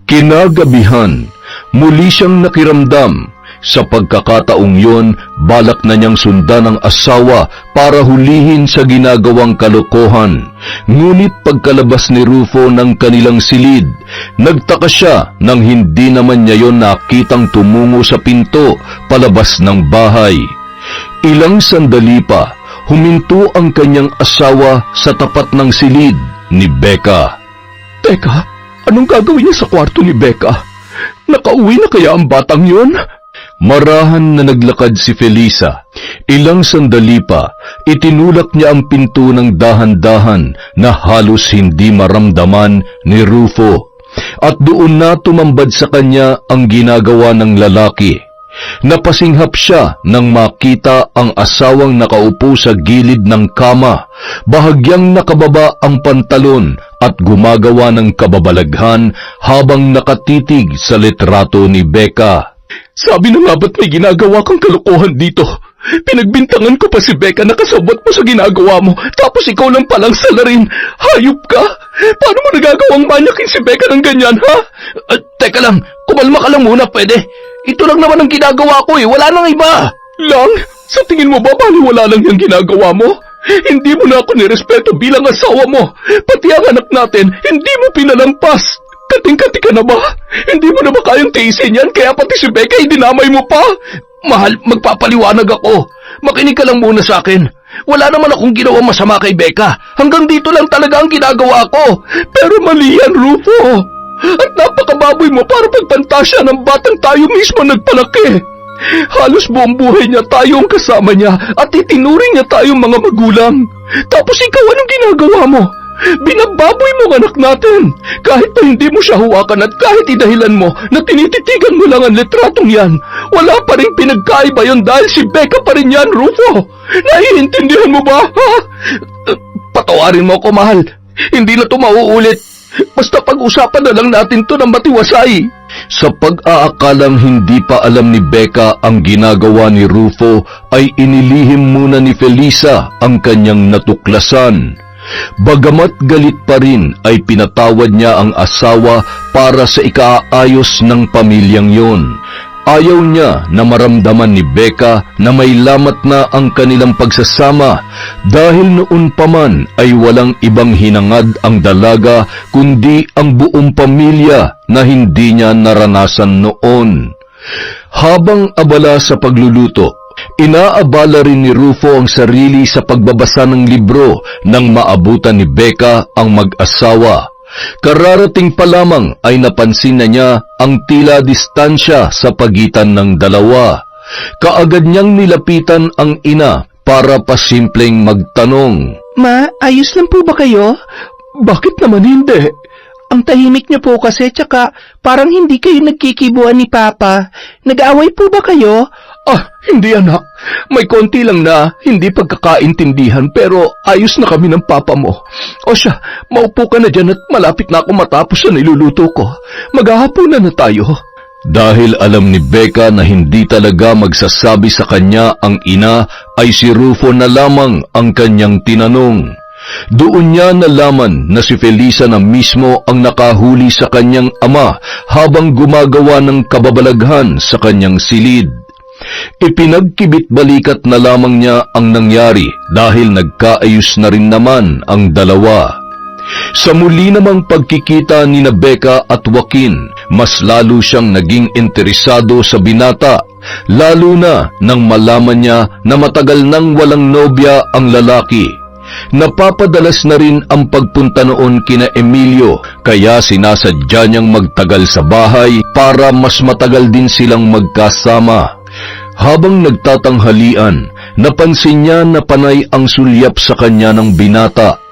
Kinagabihan, muli siyang nakiramdam. Sa pagkakataong yon, balak na niyang sundan ang asawa para hulihin sa ginagawang kalokohan. Ngunit pagkalabas ni Rufo ng kanilang silid, nagtaka siya nang hindi naman niya yon nakitang tumungo sa pinto palabas ng bahay. Ilang sandali pa, huminto ang kanyang asawa sa tapat ng silid ni Becca. Teka, anong gagawin niya sa kwarto ni Becca? Nakauwi na kaya ang batang yon? Marahan na naglakad si Felisa. Ilang sandali pa, itinulak niya ang pinto ng dahan-dahan na halos hindi maramdaman ni Rufo. At doon na tumambad sa kanya ang ginagawa ng lalaki. Napasinghap siya nang makita ang asawang nakaupo sa gilid ng kama, bahagyang nakababa ang pantalon at gumagawa ng kababalaghan habang nakatitig sa litrato ni Becca. Sabi na nga ba't may ginagawa kang kalokohan dito? Pinagbintangan ko pa si Becca na kasabot mo sa ginagawa mo, tapos ikaw lang palang salarin. Hayop ka! Paano mo nagagawang manyakin si Becca ng ganyan, ha? Teka lang, kumalma ka lang muna, pwede? Ito lang naman ang ginagawa ko eh, wala nang iba. Lang? Sa tingin mo ba baliwala lang yung ginagawa mo? Hindi mo na ako nirespeto bilang asawa mo. Pati ang anak natin, hindi mo pinalampas. Kating-kati ka na ba? Hindi mo na ba kayang tiisin yan, kaya pati si Becca idinamay mo pa? Mahal, magpapaliwanag ako. Makinig ka lang muna sa akin. Wala naman akong ginawa masama kay Becca. Hanggang dito lang talaga ang ginagawa ko. Pero mali yan, Rufo. At napakababoy mo para pagpantasya ng batang tayo mismo nagpalaki. Halos buong buhay niya tayong kasama niya at itinuring niya tayong mga magulang. Tapos ikaw, anong ginagawa mo? Binababoy mo ang anak natin. Kahit pa hindi mo siya huwakan at kahit idahilan mo na tinititigan mo lang ang litratong yan, wala pa rin pinagkaiba yon dahil si Becca pa rin yan, Rufo. Naiintindihan mo ba? Ha? Patawarin mo ako, mahal. Hindi na ito mauulit. Basta pag-usapan na lang natin to ng matiwasay. Sa pag-aakalang hindi pa alam ni Becca ang ginagawa ni Rufo, ay inilihim muna ni Felisa ang kanyang natuklasan. Bagamat galit pa rin ay pinatawad niya ang asawa para sa ikaayos ng pamilyang yon. Ayaw niya na maramdaman ni Becca na may lamat na ang kanilang pagsasama dahil noon pa man ay walang ibang hinangad ang dalaga kundi ang buong pamilya na hindi niya naranasan noon. Habang abala sa pagluluto, inaabala rin ni Rufo ang sarili sa pagbabasa ng libro nang maabutan ni Becca ang mag-asawa. Kararating pa lamang ay napansin na niya ang tila distansya sa pagitan ng dalawa. Kaagad niyang nilapitan ang ina para pasimpleng magtanong. Ma, ayos lang po ba kayo? Bakit naman hindi? Ang tahimik niyo po kasi, tsaka parang hindi kayo nagkikibuan ni Papa. Nag-aaway po ba kayo? Hindi anak. May konti lang na hindi pagkakaintindihan pero ayos na kami ng papa mo. O siya, maupo ka na dyan at malapit na ako matapos sa niluluto ko. Maghahapunan na tayo. Dahil alam ni Becca na hindi talaga magsasabi sa kanya ang ina, ay si Rufo na lamang ang kanyang tinanong. Doon niya nalaman na si Felisa na mismo ang nakahuli sa kanyang ama habang gumagawa ng kababalaghan sa kanyang silid. Ipinagkibit balikat na lamang niya ang nangyari dahil nagkaayos na rin naman ang dalawa. Sa muli namang pagkikita ni Becca at Joaquin, mas lalo siyang naging interesado sa binata, lalo na nang malaman niya na matagal nang walang nobya ang lalaki. Napapadalas na rin ang pagpunta noon kina Emilio, kaya sinasadya niyang magtagal sa bahay para mas matagal din silang magkasama. Habang nagtatanghalian, napansin niya na panay ang sulyap sa kanya ng binata.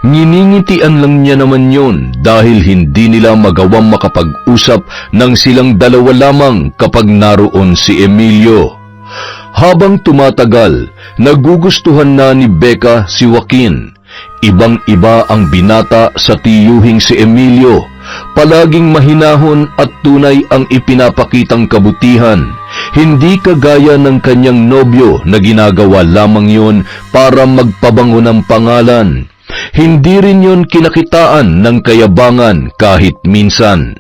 Nginingitian lang niya naman yon dahil hindi nila magawang makapag-usap nang silang dalawa lamang kapag naroon si Emilio. Habang tumatagal, nagugustuhan na ni Becca si Joaquin. Ibang-iba ang binata sa tiyuhing si Emilio. Palaging mahinahon at tunay ang ipinapakitang kabutihan. Hindi kagaya ng kanyang nobyo na ginagawa lamang yon para magpabango ng pangalan. Hindi rin yon kinakitaan ng kayabangan kahit minsan.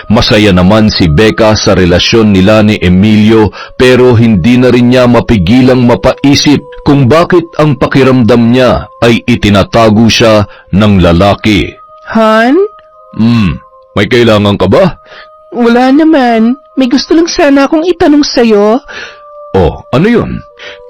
Masaya naman si Becca sa relasyon nila ni Emilio pero hindi na rin niya mapigilang mapaisip kung bakit ang pakiramdam niya ay itinatago siya ng lalaki. Han? May kailangan ka ba? Wala naman. May gusto lang sana akong itanong sa'yo. Oh, ano yun?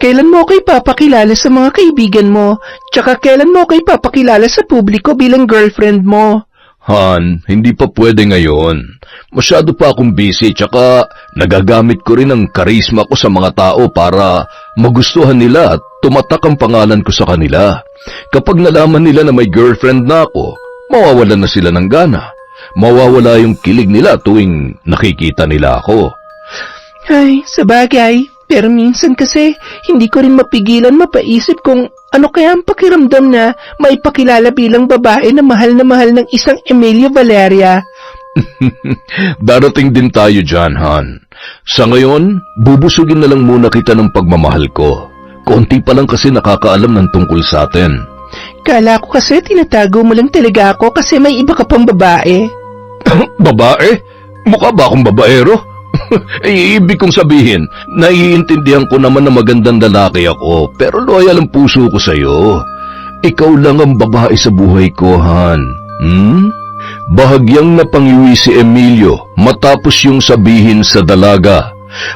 Kailan mo ako ipapakilala sa mga kaibigan mo? Tsaka kailan mo ako ipapakilala sa publiko bilang girlfriend mo? Han, hindi pa pwede ngayon. Masyado pa akong busy, tsaka nagagamit ko rin ang karisma ko sa mga tao para magustuhan nila at tumatak ang pangalan ko sa kanila. Kapag nalaman nila na may girlfriend na ako, mawawalan na sila ng gana. Mawawala yung kilig nila tuwing nakikita nila ako. Ay, sabagay. Pero minsan kasi, hindi ko rin mapigilan mapaisip kung ano kaya ang pakiramdam na maipakilala bilang babae na mahal ng isang Emilio Valeria. Darating din tayo dyan, Han. Sa ngayon, bubusugin na lang muna kita ng pagmamahal ko. Konti pa lang kasi nakakaalam ng tungkol sa atin. Kala ko kasi tinatago mo lang talaga ako kasi may iba ka pang babae. Babae? Mukha ba akong babaero? Ibig kong sabihin, naiintindihan ko naman na magandang lalaki ako, pero loyal ang puso ko sa'yo. Ikaw lang ang babae sa buhay ko, Han. Bahagyang napangiwi si Emilio matapos yung sabihin sa dalaga.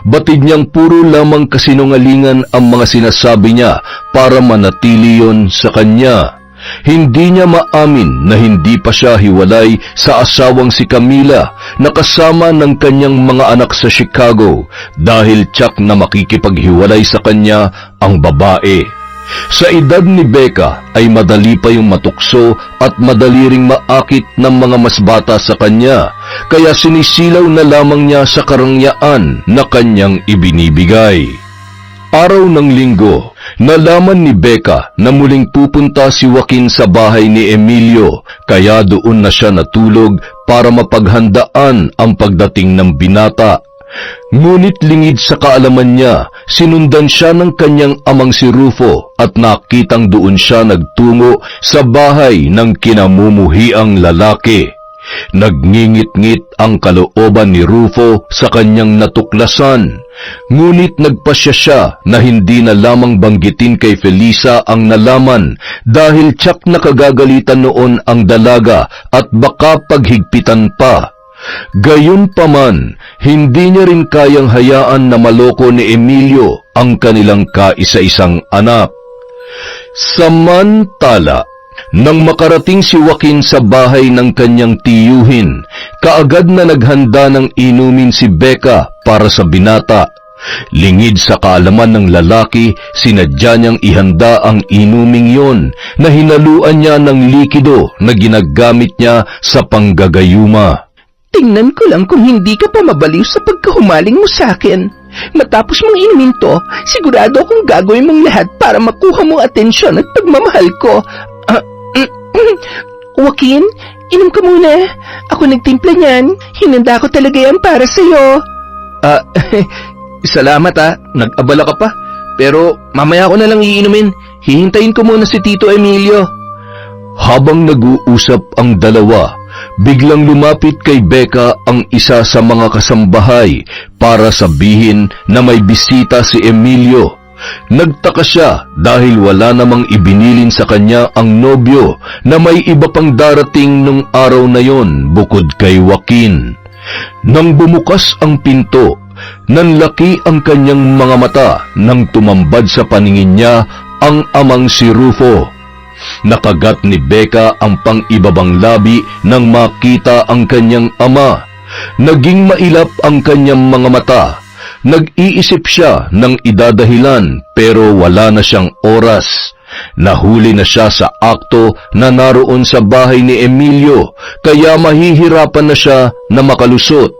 Batid niyang puro lamang kasinungalingan ang mga sinasabi niya para manatili yon sa kanya. Hindi niya maamin na hindi pa siya hiwalay sa asawang si Camila na kasama ng kanyang mga anak sa Chicago dahil tiyak na makikipaghiwalay sa kanya ang babae. Sa edad ni Becca ay madali pa yung matukso at madali ring maakit ng mga mas bata sa kanya, kaya sinisilaw na lamang niya sa karangyaan na kanyang ibinibigay. Araw ng linggo, nalaman ni Becca na muling pupunta si Joaquin sa bahay ni Emilio, kaya doon na siya natulog para mapaghandaan ang pagdating ng binata. Ngunit lingid sa kaalaman niya, sinundan siya ng kanyang amang si Rufo at nakitang doon siya nagtungo sa bahay ng kinamumuhiang lalaki. Nagngingit-ngit ang kalooban ni Rufo sa kanyang natuklasan, ngunit nagpasya siya na hindi na lamang banggitin kay Felisa ang nalaman dahil tiyak na kagagalitan noon ang dalaga at baka paghigpitan pa. Gayunpaman, hindi niya rin kayang hayaan na maloko ni Emilio ang kanilang kaisa-isang anak. Samantala, Nang makarating si Joaquin sa bahay ng kanyang tiyuhin, kaagad na naghanda ng inumin si Becca para sa binata. Lingid sa kaalaman ng lalaki, sinadya niyang ihanda ang inuming yon na hinaluan niya ng likido na ginagamit niya sa panggagayuma. Tingnan ko lang kung hindi ka pa mabaliw sa pagkahumaling mo sa akin. Matapos mong inumin to, sigurado akong gagawin mong lahat para makuha mong atensyon at pagmamahal ko. Joaquin, inom ka muna. Ako nagtimpla niyan. Hinanda ko talaga yan para sa'yo. Salamat nag-abala ka pa. Pero mamaya ko na lang iinumin. Hihintayin ko muna si Tito Emilio. Habang nag-uusap ang dalawa, biglang lumapit kay Becca ang isa sa mga kasambahay para sabihin na may bisita si Emilio. Nagtaka siya dahil wala namang ibinilin sa kanya ang nobyo na may iba pang darating nung araw na yon bukod kay Joaquin. Nang bumukas ang pinto, nanlaki ang kanyang mga mata nang tumambad sa paningin niya ang amang si Rufo. Nakagat ni Becca ang pang-ibabang labi nang makita ang kanyang ama. Naging mailap ang kanyang mga mata. Nag-iisip siya ng idadahilan pero wala na siyang oras. Nahuli na siya sa akto na naroon sa bahay ni Emilio kaya mahihirapan na siya na makalusot.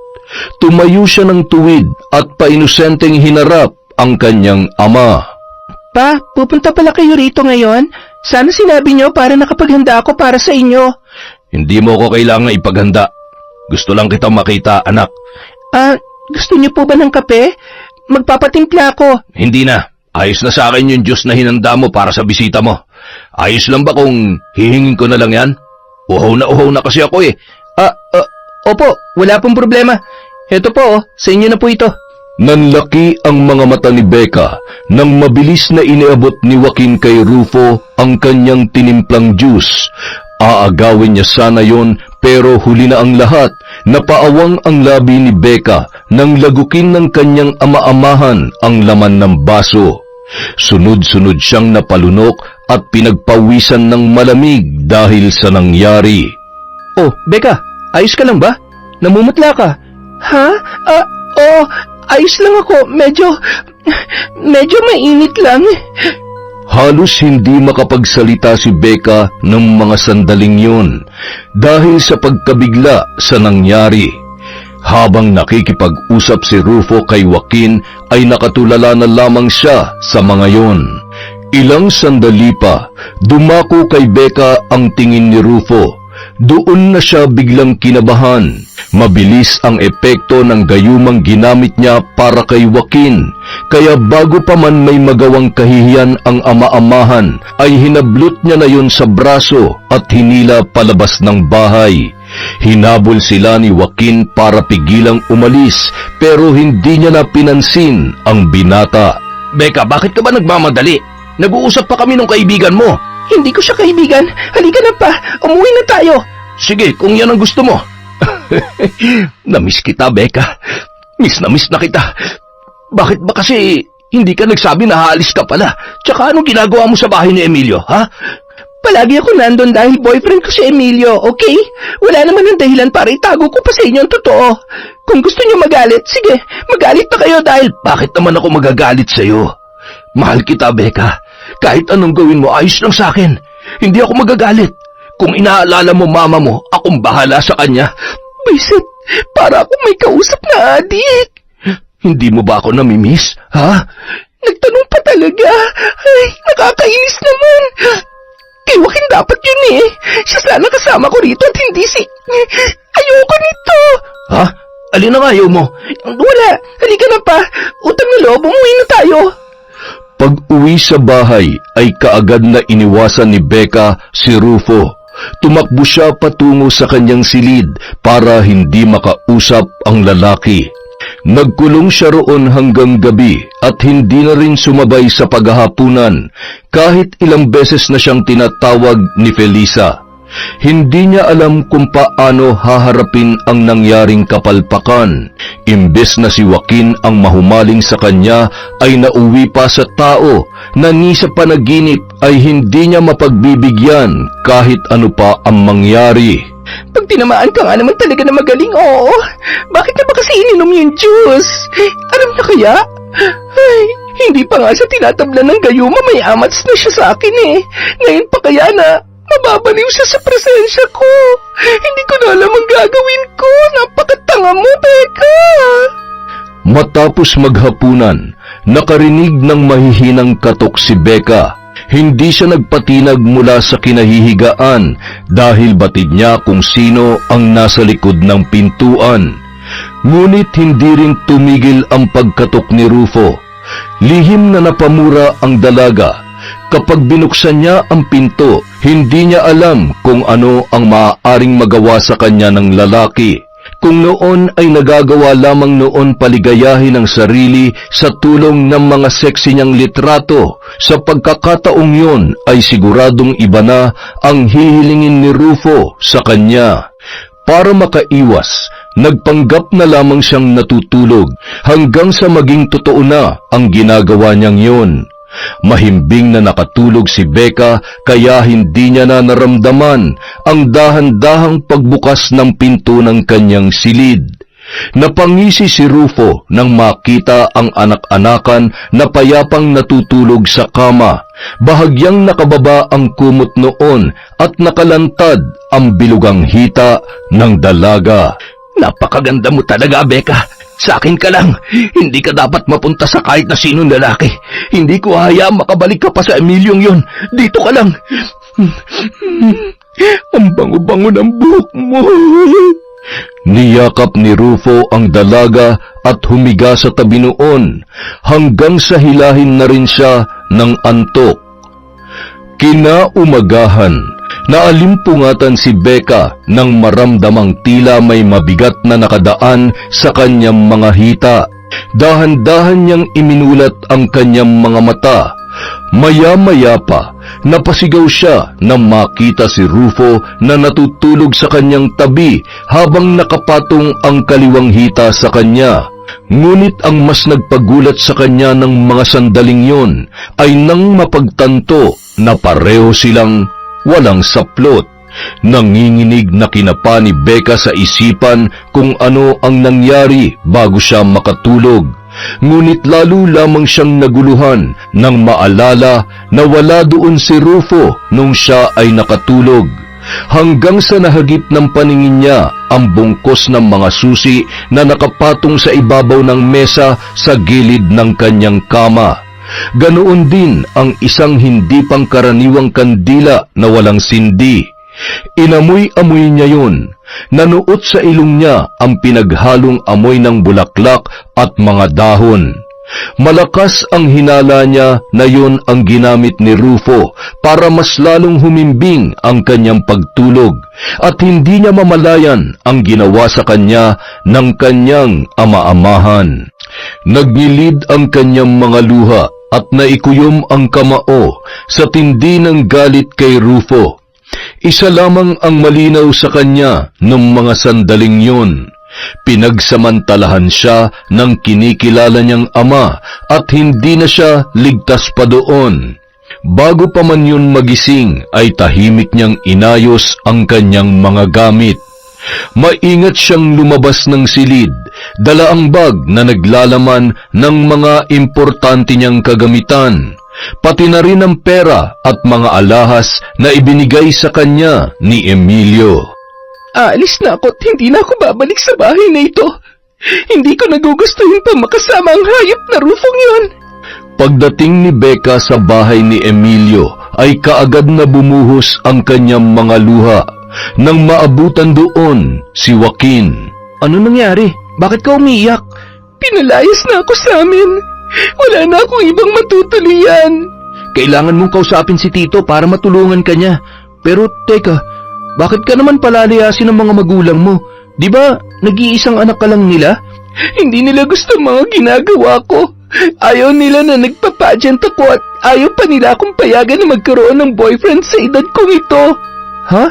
Tumayo siya ng tuwid at painosenteng hinarap ang kanyang ama. Pa, pupunta pala kayo rito ngayon? Sana sinabi niyo para nakapaghanda ako para sa inyo. Hindi mo ko kailangan ipaghanda. Gusto lang kitang makita, anak. Gusto niyo po ba ng kape? Magpapatimpla ako. Hindi na. Ayos na sa akin yung juice na hinanda mo para sa bisita mo. Ayos lang ba kung hihingin ko na lang yan? Uhaw na kasi ako eh. Opo, wala pong problema. Heto po, sa inyo na po ito. Nanlaki ang mga mata ni Becca nang mabilis na iniabot ni Joaquin kay Rufo ang kanyang tinimplang juice. Aagawin niya sana yon pero huli na ang lahat. Napaawang ang labi ni Becca nang lagukin ng kanyang ama-amahan ang laman ng baso. Sunod-sunod siyang napalunok at pinagpawisan ng malamig dahil sa nangyari. Oh, Becca, ayos ka lang ba? Namumutla ka. Ha? Ayos lang ako. Medyo mainit lang. Halos hindi makapagsalita si Becca ng mga sandaling yun dahil sa pagkabigla sa nangyari. Habang nakikipag-usap si Rufo kay Joaquin ay nakatulala na lamang siya sa mga yon. Ilang sandali pa, dumako kay Becca ang tingin ni Rufo. Doon na siya biglang kinabahan. Mabilis ang epekto ng gayumang ginamit niya para kay Joaquin, kaya bago pa man may magawang kahihiyan ang ama-amahan, ay hinablot niya na yun sa braso at hinila palabas ng bahay. Hinabol sila ni Joaquin para pigilang umalis, pero hindi niya na pinansin ang binata. Becca, bakit ka ba nagmamadali? Nag-uusap pa kami ng kaibigan mo. Hindi ko siya kaibigan. Halika na pa, umuwi na tayo. Sige, kung yan ang gusto mo. Namiss kita, Becca. Miss na kita. Bakit ba kasi hindi ka nagsabi na haalis ka pala? Tsaka anong ginagawa mo sa bahay ni Emilio, ha? Palagi ako nandun dahil boyfriend ko si Emilio, okay? Wala naman ng dahilan para itago ko pa sa inyo ang totoo. Kung gusto niyo magalit, sige, magalit pa kayo dahil... Bakit naman ako magagalit sa'yo? Mahal kita, Becca. Kahit anong gawin mo, ayos lang sa akin. Hindi ako magagalit. Kung inaalala mo mama mo, akong bahala sa kanya. Bisit, para akong may kausap na adik. Hindi mo ba ako namimiss, ha? Nagtanong pa talaga. Ay, nakakainis naman. Kay Joaquin dapat yun eh. Siya sana kasama ko rito at hindi si... Ayoko nito. Ha? Alin ang ayaw mo? Wala. Halika na pa. Utang na loob, umuwi na tayo. Pag-uwi sa bahay ay kaagad na iniwasan ni Becca si Rufo. Tumakbo siya patungo sa kanyang silid para hindi makausap ang lalaki. Nagkulong siya roon hanggang gabi at hindi na rin sumabay sa paghahapunan kahit ilang beses na siyang tinatawag ni Felisa. Hindi niya alam kung paano haharapin ang nangyaring kapalpakan. Imbes na si Joaquin ang mahumaling sa kanya, ay nauwi pa sa tao na ni sa panaginip ay hindi niya mapagbibigyan kahit ano pa ang mangyari. Pag tinamaan ka nga naman talaga na magaling, oo. Bakit na ba kasi ininom yung juice? Alam na kaya? Ay, hindi pa nga siya tinatabla ng gayuma, may amats na siya sa akin eh. Ngayon pa kaya na mababaliw siya sa presensya ko. Hindi ko na alam ang gagawin ko. Napakatanga mo, Becca. Matapos maghapunan, nakarinig ng mahihinang katok si Becca. Hindi siya nagpatinag mula sa kinahihigaan dahil batid niya kung sino ang nasa likod ng pintuan. Ngunit hindi rin tumigil ang pagkatok ni Rufo. Lihim na napamura ang dalaga. Kapag binuksan niya ang pinto, hindi niya alam kung ano ang maaaring magawa sa kanya ng lalaki. Kung noon ay nagagawa lamang noon paligayahin ang sarili sa tulong ng mga seksi niyang litrato, sa pagkakataong yon ay siguradong iba na ang hihilingin ni Rufo sa kanya. Para makaiwas, nagpanggap na lamang siyang natutulog hanggang sa maging totoo na ang ginagawa niyang yon. Mahimbing na nakatulog si Becca kaya hindi niya na naramdaman ang dahan-dahang pagbukas ng pinto ng kanyang silid. Napangisi si Rufo nang makita ang anak-anakan na payapang natutulog sa kama. Bahagyang nakababa ang kumot noon at nakalantad ang bilugang hita ng dalaga. Napakaganda mo talaga, Becca. Sa akin ka lang. Hindi ka dapat mapunta sa kahit na sinong lalaki. Hindi ko hayaang makabalik ka pa sa Emilyong yon. Dito ka lang. Ang bango-bango ng buhok mo. Niyakap ni Rufo ang dalaga at humiga sa tabi noon hanggang sa hilahin na rin siya ng antok. Kinaumagahan, naalimpungatan si Becca nang maramdamang tila may mabigat na nakadaan sa kanyang mga hita. Dahan-dahan niyang iminulat ang kanyang mga mata. Maya-maya pa, napasigaw siya nang makita si Rufo na natutulog sa kanyang tabi habang nakapatong ang kaliwang hita sa kanya. Ngunit ang mas nagpagulat sa kanya ng mga sandaling yon ay nang mapagtanto na pareho silang walang saplot. Nanginginig na kinapa ni Becca sa isipan kung ano ang nangyari bago siya makatulog. Ngunit lalo lamang siyang naguluhan nang maalala na wala doon si Rufo nung siya ay nakatulog. Hanggang sa nahagip ng paningin niya ang bungkos ng mga susi na nakapatong sa ibabaw ng mesa sa gilid ng kanyang kama. Ganoon din ang isang hindi pangkaraniwang kandila na walang sindi. Inamoy-amoy niya yun. Nanuot sa ilong niya ang pinaghalong amoy ng bulaklak at mga dahon. Malakas ang hinala niya na yun ang ginamit ni Rufo para mas lalong humimbing ang kanyang pagtulog at hindi niya mamalayan ang ginawa sa kanya ng kanyang ama-amahan. Nagilid ang kanyang mga luha at naikuyom ang kamao sa tindi ng galit kay Rufo. Isa lamang ang malinaw sa kanya nung mga sandaling yun. Pinagsamantalahan siya ng kinikilala niyang ama at hindi na siya ligtas pa doon. Bago pa man yun magising ay tahimik niyang inayos ang kanyang mga gamit. Maingat siyang lumabas ng silid, dala ang bag na naglalaman ng mga importante niyang kagamitan, pati na rin ang pera at mga alahas na ibinigay sa kanya ni Emilio. Aalis na ako at hindi na ako babalik sa bahay na ito. Hindi ko nagugustuhin pa makasama ang hayop na Rufong yun. Pagdating ni Becca sa bahay ni Emilio ay kaagad na bumuhos ang kanyang mga luha. Nang maabutan doon si Joaquin. Ano nangyari? Bakit ka umiiyak? Pinalayas na ako sa amin. Wala na akong ibang matutuloyan. Kailangan mong kausapin si Tito para matulungan ka niya. Pero teka, bakit ka naman palalayasin ng mga magulang mo? Di ba nag-iisang anak ka lang nila? Hindi nila gusto mga ginagawa ko. Ayaw nila na nagpapageant ako at ayaw pa nila akong payagan na magkaroon ng boyfriend sa edad kong ito. Ha?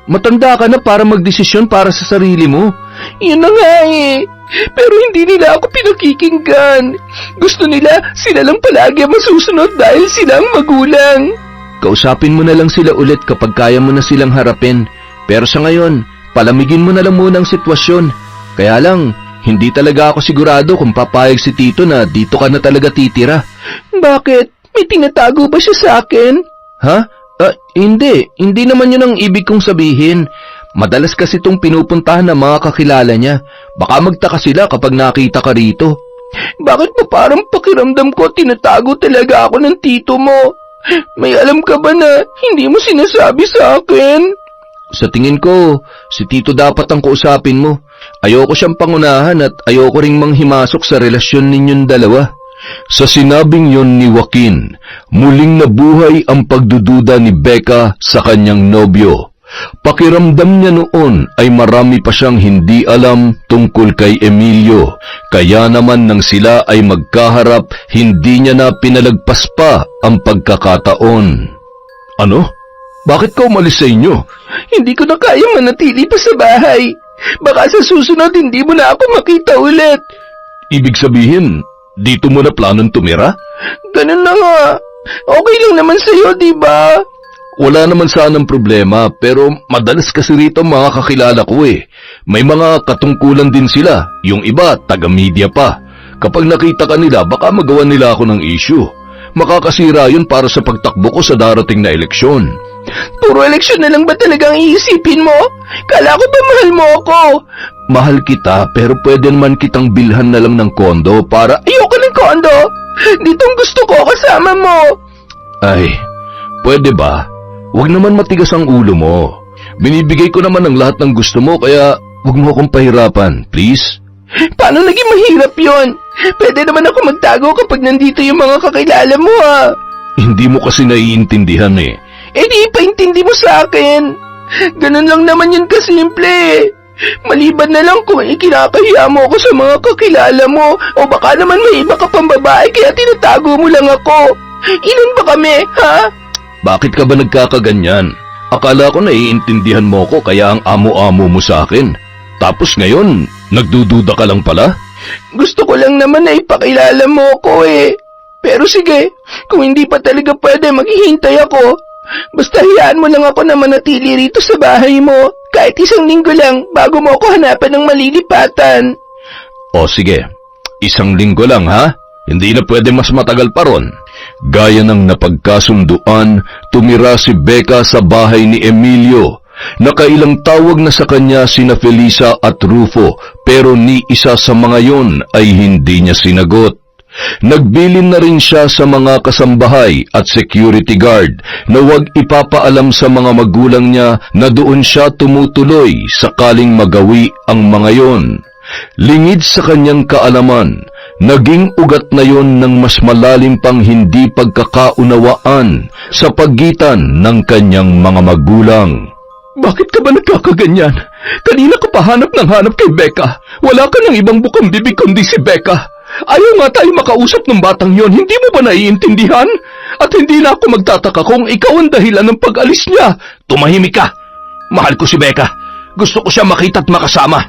Matanda ka na para magdesisyon para sa sarili mo. Yun na nga eh. Pero hindi nila ako pinakikinggan. Gusto nila sila lang palagi ang masusunod dahil sila ang magulang. Kausapin mo na lang sila ulit kapag kaya mo na silang harapin. Pero sa ngayon, palamigin mo na lang muna ang sitwasyon. Kaya lang, hindi talaga ako sigurado kung papayag si Tito na dito ka na talaga titira. Bakit? May tinatago ba siya sa akin? Ha? Hindi. Hindi naman yun ang ibig kong sabihin. Madalas kasi itong pinupuntahan ng mga kakilala niya. Baka magtaka sila kapag nakita ka rito. Bakit ba parang pakiramdam ko tinatago talaga ako ng tito mo? May alam ka ba na hindi mo sinasabi sa akin? Sa tingin ko, si Tito dapat ang kausapin mo. Ayoko siyang pangunahan at ayoko ring manghimasok sa relasyon ninyong dalawa. Sa sinabing yon ni Joaquin, muling nabuhay ang pagdududa ni Becca sa kanyang nobyo. Pakiramdam niya noon ay marami pa siyang hindi alam tungkol kay Emilio, kaya naman nang sila ay magkaharap, hindi niya na pinalagpas pa ang pagkakataon. Ano? Bakit ka umalis sa inyo? Hindi ko na kaya manatili pa sa bahay. Baka sa susunod hindi mo na ako makita ulit. Ibig sabihin, dito mo na planong tumira? Ganun na nga. Okay lang naman sa'yo, di ba? Wala naman sanang problema, pero madalas kasi rito ang mga kakilala ko eh. May mga katungkulan din sila, yung iba taga-media pa. Kapag nakita ka nila, baka magawan nila ako ng issue. Makakasira yun para sa pagtakbo ko sa darating na eleksyon. Puro eleksyon na lang ba talagang iisipin mo? Kala ko ba mahal mo ako? Mahal kita, pero pwede naman kitang bilhan na lang ng kondo para... Ayoko ng kondo! Ditong gusto ko kasama mo! Ay, pwede ba? Huwag naman matigas ang ulo mo. Binibigay ko naman ang lahat ng gusto mo, kaya huwag mo akong pahirapan, please. Paano naging mahirap yon? Pwede naman ako magtago kapag nandito yung mga kakilala mo ah. Hindi mo kasi naiintindihan eh. Eh di ipaintindi mo sa akin. Ganun lang naman yun kasimple. Maliban na lang kung ikinakahiya mo ako sa mga kakilala mo o baka naman may iba ka pang babae kaya tinatago mo lang ako. Ilan ba kami, ha? Bakit ka ba nagkakaganyan? Akala ko naiintindihan mo ko kaya ang amo-amo mo sa akin. Tapos ngayon, nagdududa ka lang pala? Gusto ko lang naman na ipakilala mo ko eh. Pero sige, kung hindi pa talaga pwede, maghihintay ako. Basta hiyaan mo lang ako na manatili rito sa bahay mo, kahit 1 linggo lang bago mo ako hanapan ng malilipatan. O sige, 1 linggo lang ha? Hindi na pwede mas matagal pa ron. Gaya ng napagkasunduan, tumira si Becca sa bahay ni Emilio. Nakailang tawag na sa kanya sina Felisa at Rufo, pero ni isa sa mga yon ay hindi niya sinagot. Nagbilin na rin siya sa mga kasambahay at security guard na huwag ipapaalam sa mga magulang niya na doon siya tumutuloy sakaling magawi ang mga yon. Lingid sa kanyang kaalaman, naging ugat na yon ng mas malalim pang hindi pagkakaunawaan sa pagitan ng kanyang mga magulang. Bakit ka ba nagkakaganyan? Kanina ka pa hanap kay Becca. Wala ka ng ibang bukang bibig kundi si Becca. Ayaw nga tayo makausap ng batang yon, hindi mo ba naiintindihan? At hindi na ako magtataka kung ikaw ang dahilan ng pag-alis niya. Tumahimik ka! Mahal ko si Becca. Gusto ko siya makita at makasama.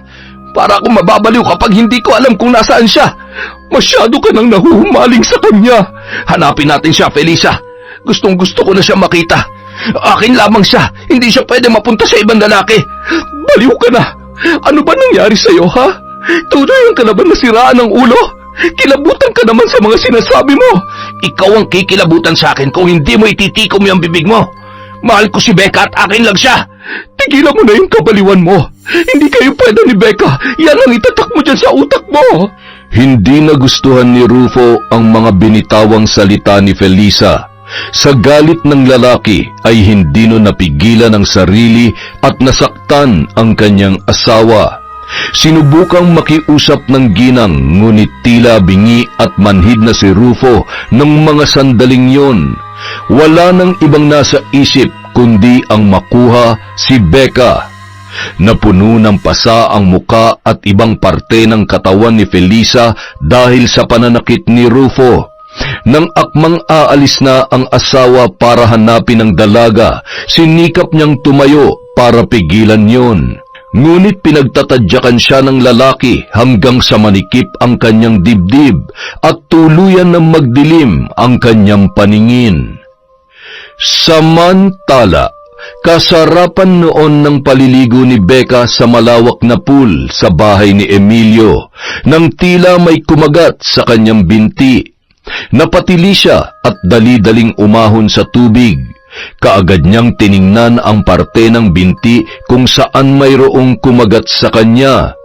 Para akong mababaliw kapag hindi ko alam kung nasaan siya. Masyado ka nang nahuhumaling sa kanya. Hanapin natin siya, Felisa. Gustong gusto ko na siya makita. Akin lamang siya. Hindi siya pwede mapunta sa ibang lalaki. Baliw ka na. Ano ba nangyari sa'yo, ha? Tuloy ka na ba nasiraan ng ulo? Kilabutan ka naman sa mga sinasabi mo. Ikaw ang kikilabutan sa akin kung hindi mo ititikom yung bibig mo. Mahal ko si Becca at akin lang siya. Tigilan mo na yung kabaliwan mo. Hindi kayo pwede ni Becca. Yan ang itatak mo dyan sa utak mo. Hindi nagustuhan ni Rufo ang mga binitawang salita ni Felisa. Sa galit ng lalaki ay hindi no napigilan ang sarili at nasaktan ang kanyang asawa. Sinubukang makiusap ng ginang ngunit tila bingi at manhid na si Rufo ng mga sandaling yon. Wala nang ibang nasa isip kundi ang makuha si Becca. Napuno ng pasa ang muka at ibang parte ng katawan ni Felisa dahil sa pananakit ni Rufo. Nang akmang aalis na ang asawa para hanapin ang dalaga, sinikap niyang tumayo para pigilan yon. Ngunit pinagtatadyakan siya ng lalaki hanggang sa manikip ang kanyang dibdib at tuluyan ng magdilim ang kanyang paningin. Samantala, kasarapan noon ng paliligo ni Becca sa malawak na pool sa bahay ni Emilio nang tila may kumagat sa kanyang binti. Napatili siya at dali-daling umahon sa tubig. Kaagad niyang tiningnan ang parte ng binti kung saan mayroong kumagat sa kanya.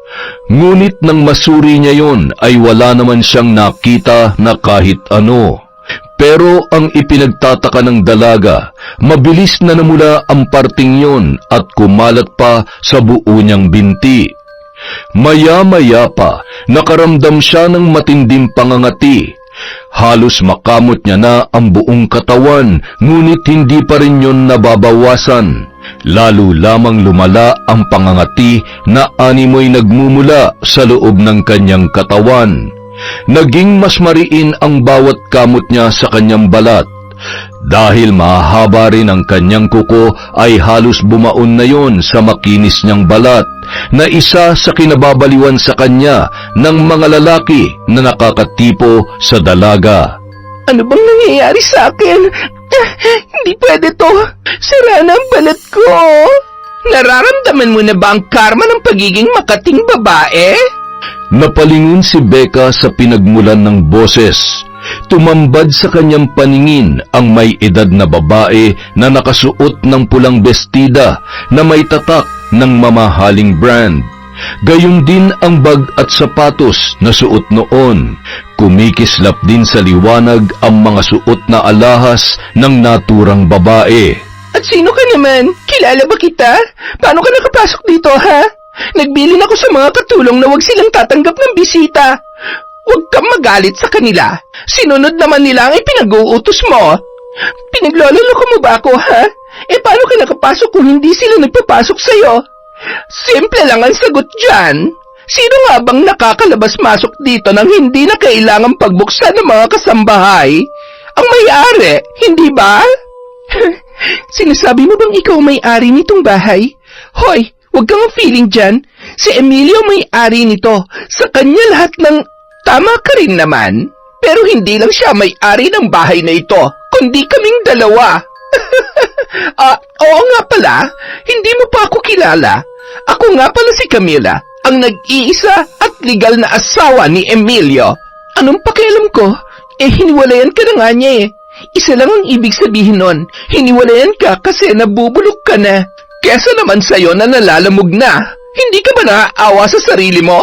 Ngunit nang masuri niya yon ay wala naman siyang nakita na kahit ano. Pero ang ipinagtataka ng dalaga, mabilis na namula ang parting yon at kumalat pa sa buo niyang binti. Maya-maya pa, nakaramdam siya ng matinding pangangati. Halos makamot niya na ang buong katawan, ngunit hindi pa rin yun nababawasan. Lalo lamang lumala ang pangangati na animoy nagmumula sa loob ng kanyang katawan. Naging mas mariin ang bawat kamot niya sa kanyang balat. Dahil mahaba rin ang kanyang kuko ay halos bumaon na yon sa makinis niyang balat na isa sa kinababaliwan sa kanya ng mga lalaki na nakakatipo sa dalaga. Ano bang nangyayari sa akin? Hindi pwede to. Sira na ang balat ko. Nararamdaman mo na ba ang karma ng pagiging makating babae? Napalingon si Becca sa pinagmulan ng boses. Tumambad sa kanyang paningin ang may edad na babae na nakasuot ng pulang bestida na may tatak ng mamahaling brand. Gayun din ang bag at sapatos na suot noon. Kumikislap din sa liwanag ang mga suot na alahas ng naturang babae. At sino ka naman? Kilala ba kita? Paano ka nakapasok dito, ha? Nagbilin ako sa mga katulong na wag silang tatanggap ng bisita. Huwag kang magalit sa kanila. Sinunod naman nila ang ipinag-uutos mo. Pinaglololoko mo ba ako, ha? Paano ka nakapasok kung hindi sila nagpapasok sa'yo? Simple lang ang sagot dyan. Sino nga bang nakakalabas-masok dito nang hindi na kailangang pagbuksan ng mga kasambahay? Ang may-ari, hindi ba? Sinasabi mo bang ikaw may-ari nitong bahay? Hoy, huwag kang feeling dyan. Si Emilio may-ari nito. Sa kanya lahat ng... Tama ka rin naman. Pero hindi lang siya may-ari ng bahay na ito, kundi kaming dalawa. Oo nga pala, hindi mo pa ako kilala. Ako nga pala si Camila, ang nag-iisa at legal na asawa ni Emilio. Anong pakialam ko? Hiniwalayan ka na nga niya eh. Isa lang ang ibig sabihin nun, hiniwalayan ka kasi nabubulok ka na. Kesa naman sa'yo na nalalamog na. Hindi ka ba naaawa sa sarili mo?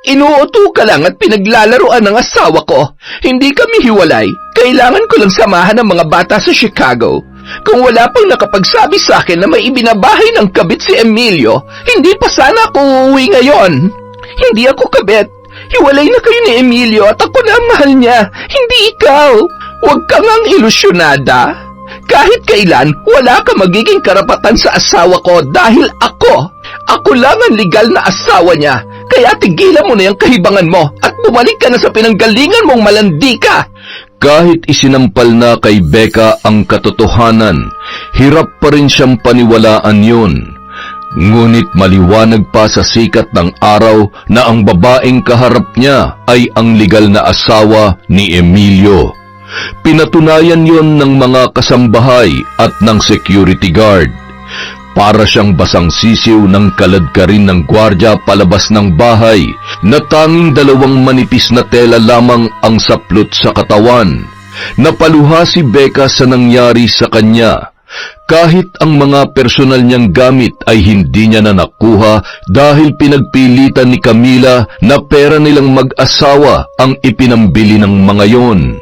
Inuuto ka lang at pinaglalaroan ng asawa ko. Hindi kami hiwalay. Kailangan ko lang samahan ng mga bata sa Chicago. Kung wala pang nakapagsabi sa akin na may ibinabahay ng kabit si Emilio, hindi pa sana ako uuwi ngayon. Hindi ako kabit. Hiwalay na kayo ni Emilio at ako na ang mahal niya. Hindi ikaw. Huwag kang ang ilusyonada. Kahit kailan, wala ka magiging karapatan sa asawa ko dahil ako lang ang legal na asawa niya. Kaya tigilan mo na yung kahibangan mo at bumalik ka na sa pinanggalingan mong malandi ka. Kahit isinampal na kay Becca ang katotohanan, hirap pa rin siyang paniwalaan yun. Ngunit maliwanag pa sa sikat ng araw na ang babaeng kaharap niya ay ang legal na asawa ni Emilio. Pinatunayan yon ng mga kasambahay at ng security guard. Para siyang basang sisiw ng kaladkarin ng gwardya palabas ng bahay na tanging dalawang manipis na tela lamang ang saplot sa katawan. Napaluha si Becca sa nangyari sa kanya. Kahit ang mga personal niyang gamit ay hindi niya na nakuha dahil pinagpilitan ni Camila na pera nilang mag-asawa ang ipinambili ng mga yon.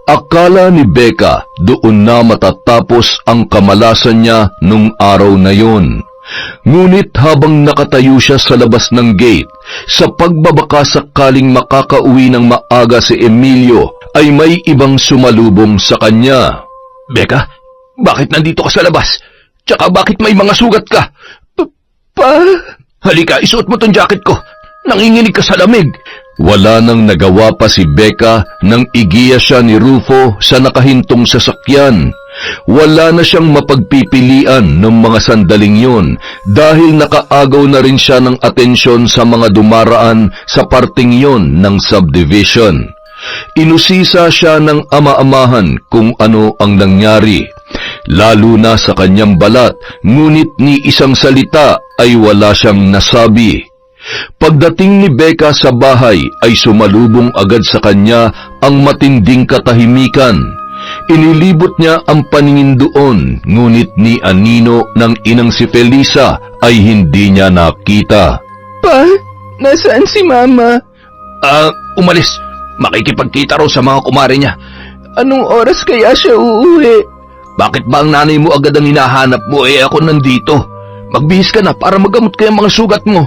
Akala ni Becca doon na matatapos ang kamalasan niya nung araw na yon. Ngunit habang nakatayo siya sa labas ng gate, sa pagbabaka sakaling makakauwi ng maaga si Emilio, ay may ibang sumalubong sa kanya. Becca, bakit nandito ka sa labas? Tsaka bakit may mga sugat ka? Halika, isuot mo tong jacket ko. Nanginginig ka sa lamig. Wala nang nagawa pa si Becca nang igiya siya ni Rufo sa nakahintong sasakyan. Wala na siyang mapagpipilian ng mga sandaling yun dahil nakaagaw na rin siya ng atensyon sa mga dumaraan sa parting yon ng subdivision. Inusisa siya ng ama-amahan kung ano ang nangyari, lalo na sa kanyang balat, ngunit ni isang salita ay wala siyang nasabi. Pagdating ni Becca sa bahay ay sumalubong agad sa kanya ang matinding katahimikan. Inilibot niya ang paningin doon, ngunit ni Anino ng inang si Felisa ay hindi niya nakita. Pa, nasaan si Mama? Umalis. Makikipagkita raw sa mga kumare niya. Anong oras kaya siya uuwi? Bakit ba ang nanay mo agad ang hinahanap mo ako nandito? Magbihis ka na para magamot ko yung mga sugat mo.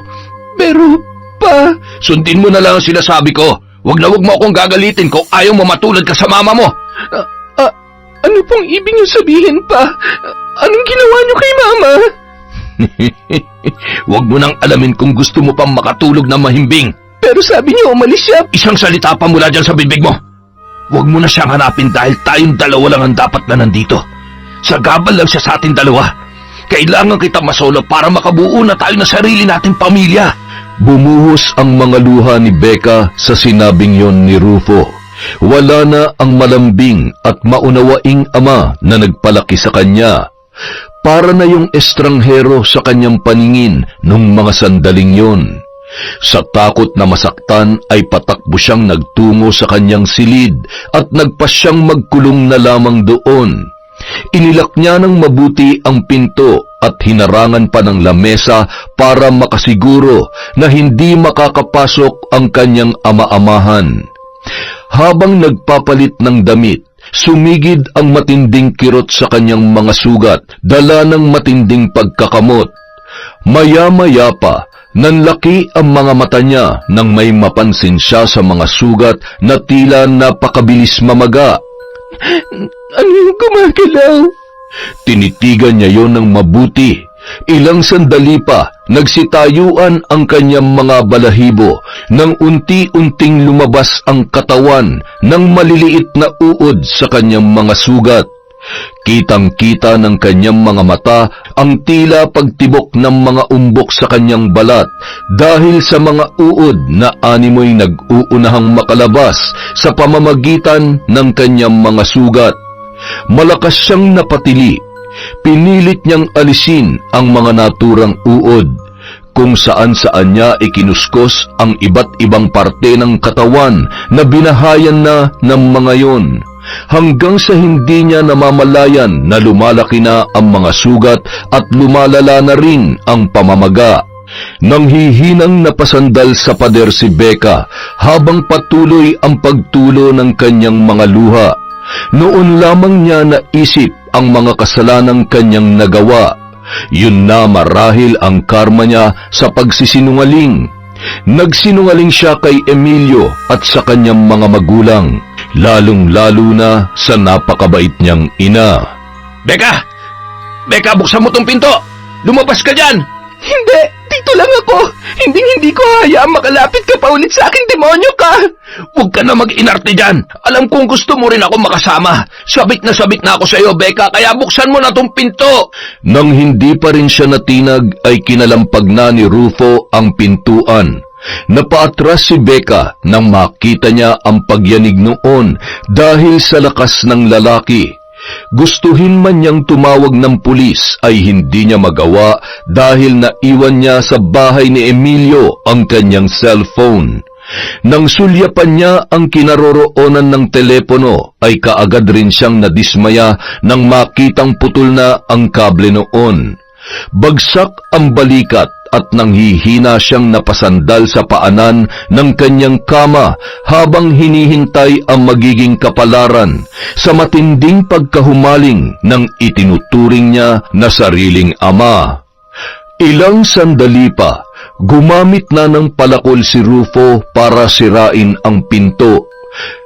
Pero, Pa... Sundin mo na lang ang sinasabi ko. Wag mo akong gagalitin kung ayaw mo matulad ka sa mama mo. Ano pong ibig niyo sabihin, Pa? Anong ginawa niyo kay Mama? Wag mo nang alamin kung gusto mo pang makatulog na mahimbing. Pero sabi niyo umalis siya. Isang salita pa mula dyan sa bibig mo. Wag mo na siyang hanapin dahil tayong dalawa lang ang dapat na nandito. Sagabal lang siya sa ating dalawa. Kailangan kita masolo para makabuo na tayo na sarili nating pamilya. Bumuhos ang mga luha ni Becca sa sinabing yon ni Rufo. Wala na ang malambing at maunawaing ama na nagpalaki sa kanya. Para na yung estranghero sa kanyang paningin nung mga sandaling yon. Sa takot na masaktan ay patakbo siyang nagtungo sa kanyang silid at nagpasyang magkulong na lamang doon. Inilak niya ng mabuti ang pinto at hinarangan pa ng lamesa para makasiguro na hindi makakapasok ang kanyang ama-amahan. Habang nagpapalit ng damit, sumigid ang matinding kirot sa kanyang mga sugat, dala ng matinding pagkakamot. Maya-maya pa, nanlaki ang mga mata niya nang may mapansin siya sa mga sugat na tila napakabilis mamaga. Ano yung gumagalaw? Tinitigan niya yon ng mabuti. Ilang sandali pa, nagsitayuan ang kanyang mga balahibo nang unti-unting lumabas ang katawan ng maliliit na uod sa kanyang mga sugat. Kitang-kita ng kanyang mga mata ang tila pagtibok ng mga umbok sa kanyang balat dahil sa mga uod na animoy nag-uunahang makalabas sa pamamagitan ng kanyang mga sugat. Malakas siyang napatili. Pinilit niyang alisin ang mga naturang uod, kung saan-saan niya ikinuskos ang iba't ibang parte ng katawan na binahayan na ng mga yon, hanggang sa hindi niya namamalayan na lumalaki na ang mga sugat at lumalala na rin ang pamamaga. Nanghihinang napasandal sa pader si Becca habang patuloy ang pagtulo ng kanyang mga luha. Noon lamang niya naisip ang mga kasalanang kanyang nagawa. Yun na marahil ang karma niya sa pagsisinungaling. Nagsinungaling siya kay Emilio at sa kanyang mga magulang, lalong-lalo na sa napakabait niyang ina. Becca! Becca, buksan mo tong pinto! Lumabas ka dyan! Hindi! Dito lang ako! Hindi ko hayaang makalapit ka pa ulit sa akin, demonyo ka! Huwag ka na mag-inarte dyan. Alam kong gusto mo rin ako makasama. Sabik na ako sa iyo, Becca, kaya buksan mo na tong pinto. Nang hindi pa rin siya natinag ay kinalampag na ni Rufo ang pintuan. Napaatras si Becca nang makita niya ang pagyanig noon dahil sa lakas ng lalaki. Gustuhin man niyang tumawag ng pulis ay hindi niya magawa dahil naiwan niya sa bahay ni Emilio ang kanyang cellphone. Nang sulyapan niya ang kinaroroonan ng telepono ay kaagad rin siyang nadismaya nang makitang putol na ang kable noon. Bagsak ang balikat at nanghihina siyang napasandal sa paanan ng kanyang kama habang hinihintay ang magiging kapalaran sa matinding pagkahumaling ng itinuturing niya na sariling ama. Ilang sandali pa, gumamit na ng palakol si Rufo para sirain ang pinto.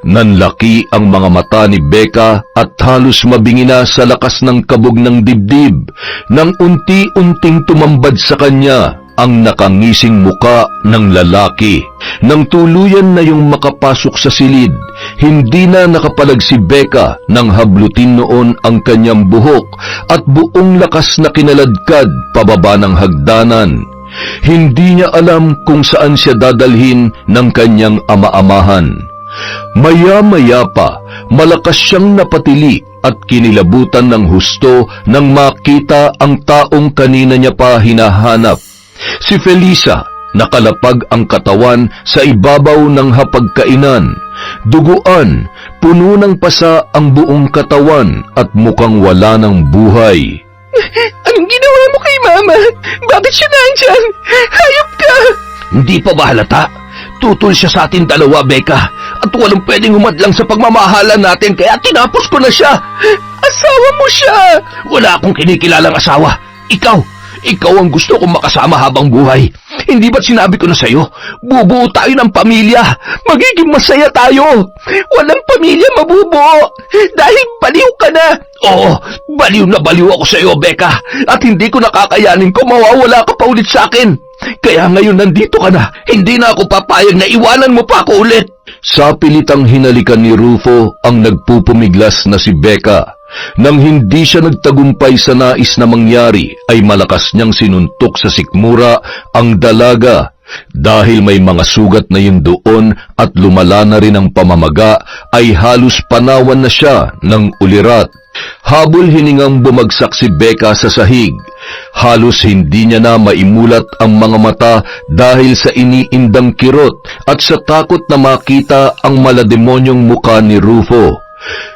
Nanlaki ang mga mata ni Becca at halos mabingi na sa lakas ng kabog ng dibdib nang unti-unting tumambad sa kanya ang nakangising muka ng lalaki. Nang tuluyan na yung makapasok sa silid, hindi na nakapalag si Becca nang hablutin noon ang kanyang buhok at buong lakas na kinaladkad pababa ng hagdanan. Hindi niya alam kung saan siya dadalhin ng kanyang ama-amahan. Maya-maya pa, malakas siyang napatili at kinilabutan ng husto nang makita ang taong kanina niya pa hinahanap. Si Felisa, nakalapag ang katawan sa ibabaw ng hapagkainan. Duguan, puno ng pasa ang buong katawan at mukhang wala ng buhay. Anong ginawa mo kay Mama? Bakit siya nandyan? Hayop ka! Hindi pa ba halata? Tutol siya sa atin dalawa, Becca. At walang pwedeng humadlang sa pagmamahalan natin, kaya tinapos ko na siya. Asawa mo siya! Wala akong kinikilalang asawa. Ikaw ang gusto kong makasama habang buhay. Hindi ba't sinabi ko na sa'yo, bubuo tayo ng pamilya. Magiging masaya tayo. Walang pamilya mabubuo dahil baliw ka na. Oo, baliw na baliw ako sa'yo, Becca. At hindi ko nakakayanin kung mawawala ka pa ulit sa akin. Kaya ngayon nandito ka na. Hindi na ako papayag na iwanan mo pa ako ulit. Sa pilitang hinalikan ni Rufo ang nagpupumiglas na si Becca. Nang hindi siya nagtagumpay sa nais na mangyari, ay malakas niyang sinuntok sa sikmura ang dalaga. Dahil may mga sugat na yun doon at lumala na rin ang pamamaga, ay halos panawan na siya ng ulirat. Habol hiningang bumagsak si Becca sa sahig. Halos hindi niya na maimulat ang mga mata dahil sa iniindang kirot at sa takot na makita ang malademonyong muka ni Rufo.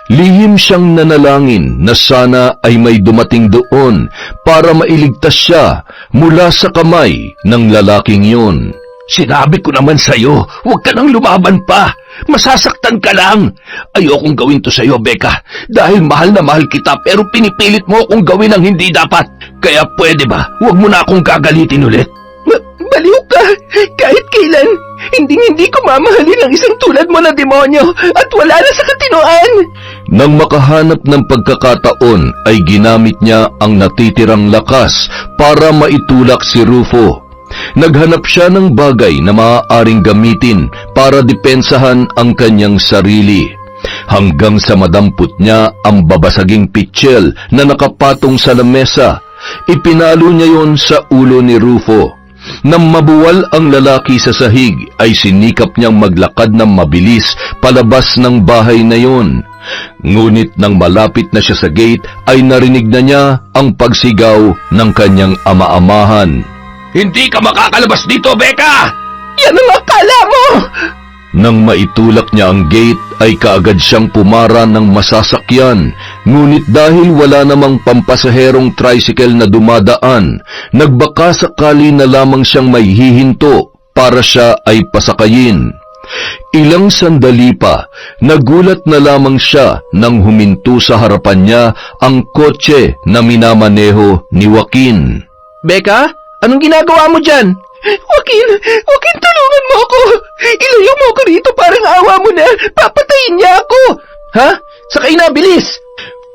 Lihim siyang nanalangin na sana ay may dumating doon para mailigtas siya mula sa kamay ng lalaking yun. Sinabi ko naman sa'yo, huwag ka nang lumaban pa. Masasaktan ka lang. Ayokong gawin to sa'yo, Becca, dahil mahal na mahal kita pero pinipilit mo akong gawin ang hindi dapat. Kaya pwede ba, huwag mo na akong gagalitin ulit. Baliw ka! Kahit kailan, hindi ko mamahalin ang isang tulad mo na demonyo at wala na sa katinoan! Nang makahanap ng pagkakataon ay ginamit niya ang natitirang lakas para maitulak si Rufo. Naghanap siya ng bagay na maaaring gamitin para depensahan ang kanyang sarili. Hanggang sa madampot niya ang babasaging pitsil na nakapatong sa lamesa, ipinalo niya yon sa ulo ni Rufo. Nang mabuwal ang lalaki sa sahig, ay sinikap niyang maglakad ng mabilis palabas ng bahay na yon. Ngunit nang malapit na siya sa gate, ay narinig na niya ang pagsigaw ng kanyang ama-amahan. Hindi ka makakalabas dito, Becca! Yan ang akala mo! Nang maitulak niya ang gate, ay kaagad siyang pumara ng masasakyan. Ngunit dahil wala namang pampasaherong tricycle na dumadaan, nagbaka sakali na lamang siyang may hihinto para siya ay pasakayin. Ilang sandali pa, nagulat na lamang siya nang huminto sa harapan niya ang kotse na minamaneho ni Joaquin. Becca, anong ginagawa mo dyan? Joaquin, tulungan mo ako! Ilayo mo ako rito, parang awa mo na! Papatayin niya ako! Ha? Sakay na, bilis!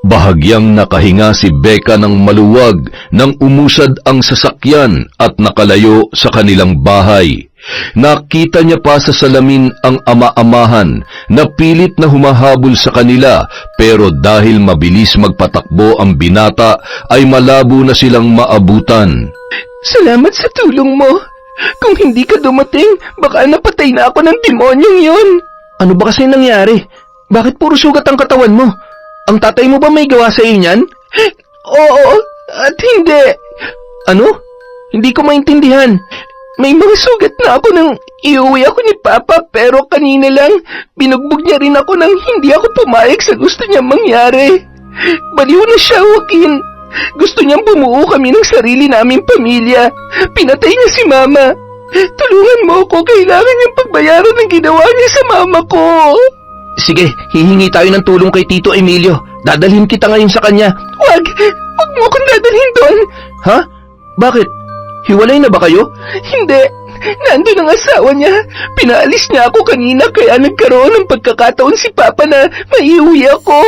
Bahagyang nakahinga si Becca ng maluwag nang umusad ang sasakyan at nakalayo sa kanilang bahay. Nakita niya pa sa salamin ang ama-amahan na pilit na humahabol sa kanila, pero dahil mabilis magpatakbo ang binata ay malabo na silang maabutan. Salamat sa tulong mo. Kung hindi ka dumating, baka napatay na ako ng demonyong yun. Ano ba kasi nangyari? Bakit puro sugat ang katawan mo? Ang tatay mo ba may gawa sa iyo niyan? Oo, at hindi. Ano? Hindi ko maintindihan. May mga sugat na ako nang iuwi ako ni Papa, pero kanina lang, binugbog niya rin ako nang hindi ako pumayag sa gusto niya mangyari. Baliw na siya, Joaquin. Gusto niyang bumuo kami ng sarili naming pamilya. Pinatay niya si Mama. Tulungan mo ako, kailangan niyang pagbayaran ng ginawa niya sa Mama ko. Sige, hihingi tayo ng tulong kay Tito Emilio. Dadalhin kita ngayon sa kanya. Wag mo akong dadalhin doon. Ha? Bakit? Hiwalay na ba kayo? Hindi. nandun ang asawa niya. Pinaalis niya ako kanina kaya nagkaroon ng pagkakataon si Papa na maiuwi ako.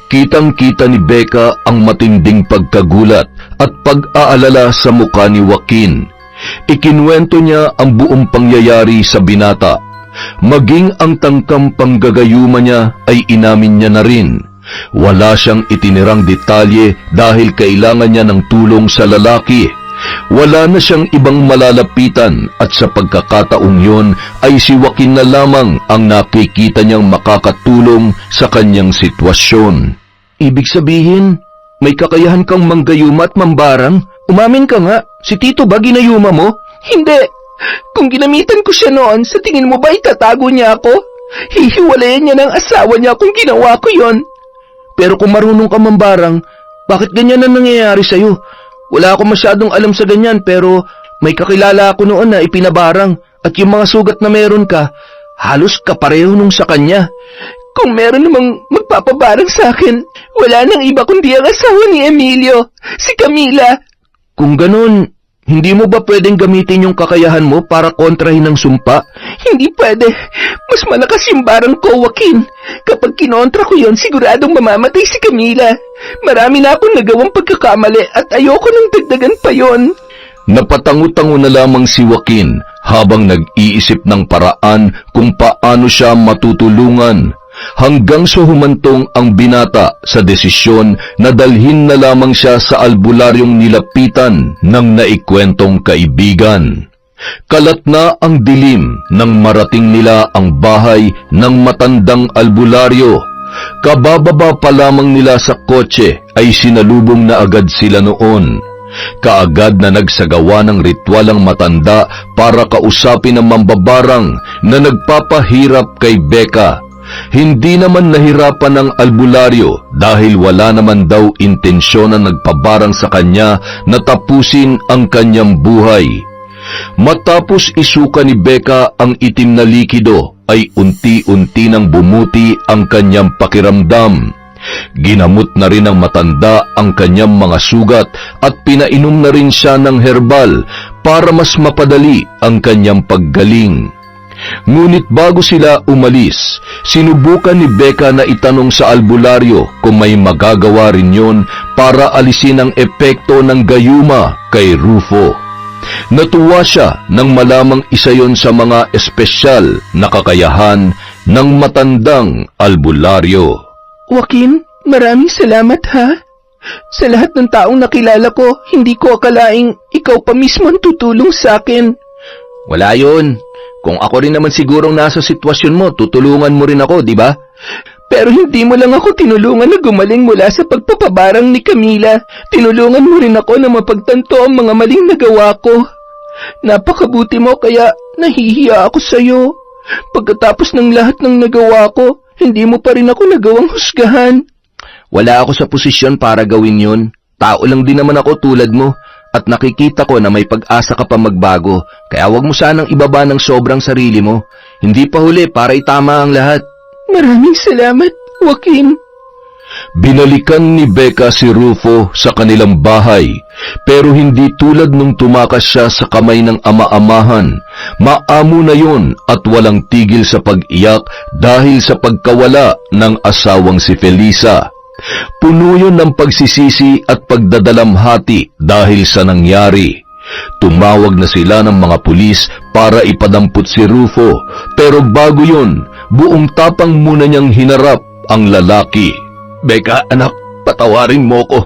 Kitang-kita ni Becca ang matinding pagkagulat at pag-aalala sa mukha ni Joaquin. Ikinuwento niya ang buong pangyayari sa binata. Maging ang tangkang panggagayuma niya ay inamin niya na rin. Wala siyang itinirang detalye dahil kailangan niya ng tulong sa lalaki. Wala na siyang ibang malalapitan at sa pagkakataong yun ay si Joaquin na lamang ang nakikita niyang makakatulong sa kanyang sitwasyon. Ibig sabihin, may kakayahan kang manggayuma at mambarang? Umamin ka nga, si Tito ba ginayuma mo? Hindi. Kung ginamitan ko siya noon, sa tingin mo ba itatago niya ako? Hihiwalayan niya ng asawa niya kung ginawa ko yon. Pero kung marunong ka mambarang, bakit ganyan ang nangyayari sa'yo? Wala akong masyadong alam sa ganyan pero may kakilala ako noon na ipinabarang at yung mga sugat na meron ka, halos kapareho nung sa kanya. Kung meron namang magpapabarang sa akin, wala nang iba kundi ang asawa ni Emilio, si Camila. Kung ganun, hindi mo ba pwedeng gamitin yung kakayahan mo para kontrahin ang sumpa? Hindi pwede. Mas malakas yung barang ko, Joaquin. Kapag kinontra ko yon, siguradong mamamatay si Camila. Marami na akong nagawang pagkakamali at ayoko nang dagdagan pa yon. Napatango-tango na lamang si Joaquin habang nag-iisip ng paraan kung paano siya matutulungan. Hanggang sa humantong ang binata sa desisyon na dalhin na lamang siya sa albularyong nilapitan ng naikwentong kaibigan. Kalat na ang dilim nang marating nila ang bahay ng matandang albularyo. Kabababa pa lamang nila sa kotse ay sinalubong na agad sila noon. Kaagad na nagsagawa ng ritual ang matanda para kausapin ang mambabarang na nagpapahirap kay Becca. Hindi naman nahirapan ng albularyo dahil wala naman daw intensyon na nagpabarang sa kanya na tapusin ang kanyang buhay. Matapos isuka ni Becca ang itim na likido ay unti-unti nang bumuti ang kanyang pakiramdam. Ginamot na rin ng matanda ang kanyang mga sugat at pinainom na rin siya ng herbal para mas mapadali ang kanyang paggaling. Ngunit bago sila umalis, sinubukan ni Becca na itanong sa albularyo kung may magagawa rin yun para alisin ang epekto ng gayuma kay Rufo. Natuwa siya nang malamang isa yon sa mga espesyal na kakayahan ng matandang albularyo. Joaquin, maraming salamat ha. Sa lahat ng taong nakilala ko, hindi ko akalaing ikaw pa mismo ang tutulong sa akin. Wala yun. Kung ako rin naman sigurong nasa sitwasyon mo, tutulungan mo rin ako, di ba? Pero hindi mo lang ako tinulungan na gumaling mula sa pagpapabarang ni Camila. Tinulungan mo rin ako na mapagtanto ang mga maling nagawa ko. Napakabuti mo kaya nahihiya ako sa'yo. Pagkatapos ng lahat ng nagawa ko, hindi mo pa rin ako nagawang husgahan. Wala ako sa posisyon para gawin yun. Tao lang din naman ako tulad mo. At nakikita ko na may pag-asa ka pa magbago, kaya wag mo sanang ibaba ng sobrang sarili mo. Hindi pa huli para itama ang lahat. Maraming salamat, Joaquin. Binalikan ni Becca si Rufo sa kanilang bahay, pero hindi tulad nung tumakas siya sa kamay ng ama-amahan. Maamo na yon at walang tigil sa pag-iyak dahil sa pagkawala ng asawang si Felisa. Puno yun ng pagsisisi at pagdadalamhati dahil sa nangyari. Tumawag na sila ng mga pulis para ipadampot si Rufo, pero bago yun, buong tapang muna niyang hinarap ang lalaki. Becca, anak, patawarin mo ko.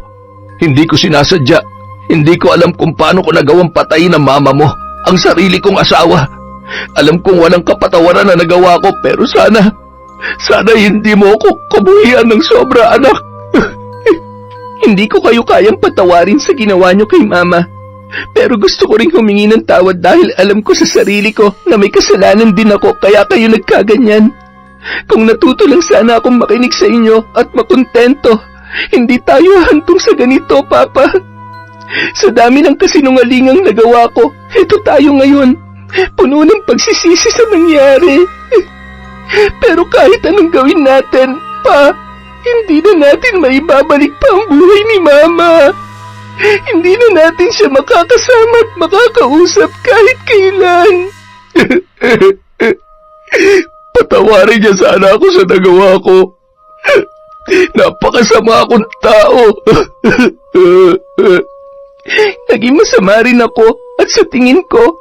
Hindi ko sinasadya. Hindi ko alam kung paano ko nagawang patayin ang mama mo, ang sarili kong asawa. Alam kong walang kapatawaran na nagawa ko, pero sana hindi mo ako kabuhian ng sobra, anak. Hindi ko kayo kayang patawarin sa ginawa niyo kay Mama. Pero gusto ko ring humingi ng tawad dahil alam ko sa sarili ko na may kasalanan din ako kaya kayo nagkaganyan. Kung natuto lang sana akong makinig sa inyo at makontento, hindi tayo hantong sa ganito, Papa. Sa dami ng kasinungalingang nagawa ko, eto tayo ngayon, puno ng pagsisisi sa nangyari. Pero kahit anong gawin natin, Pa, hindi na natin maibabalik pa ang buhay ni Mama. Hindi na natin siya makakasama at makakausap kahit kailan. Patawarin niya sana ako sa nagawa ko. Napakasama akong tao. Naging masama rin ako at sa tingin ko,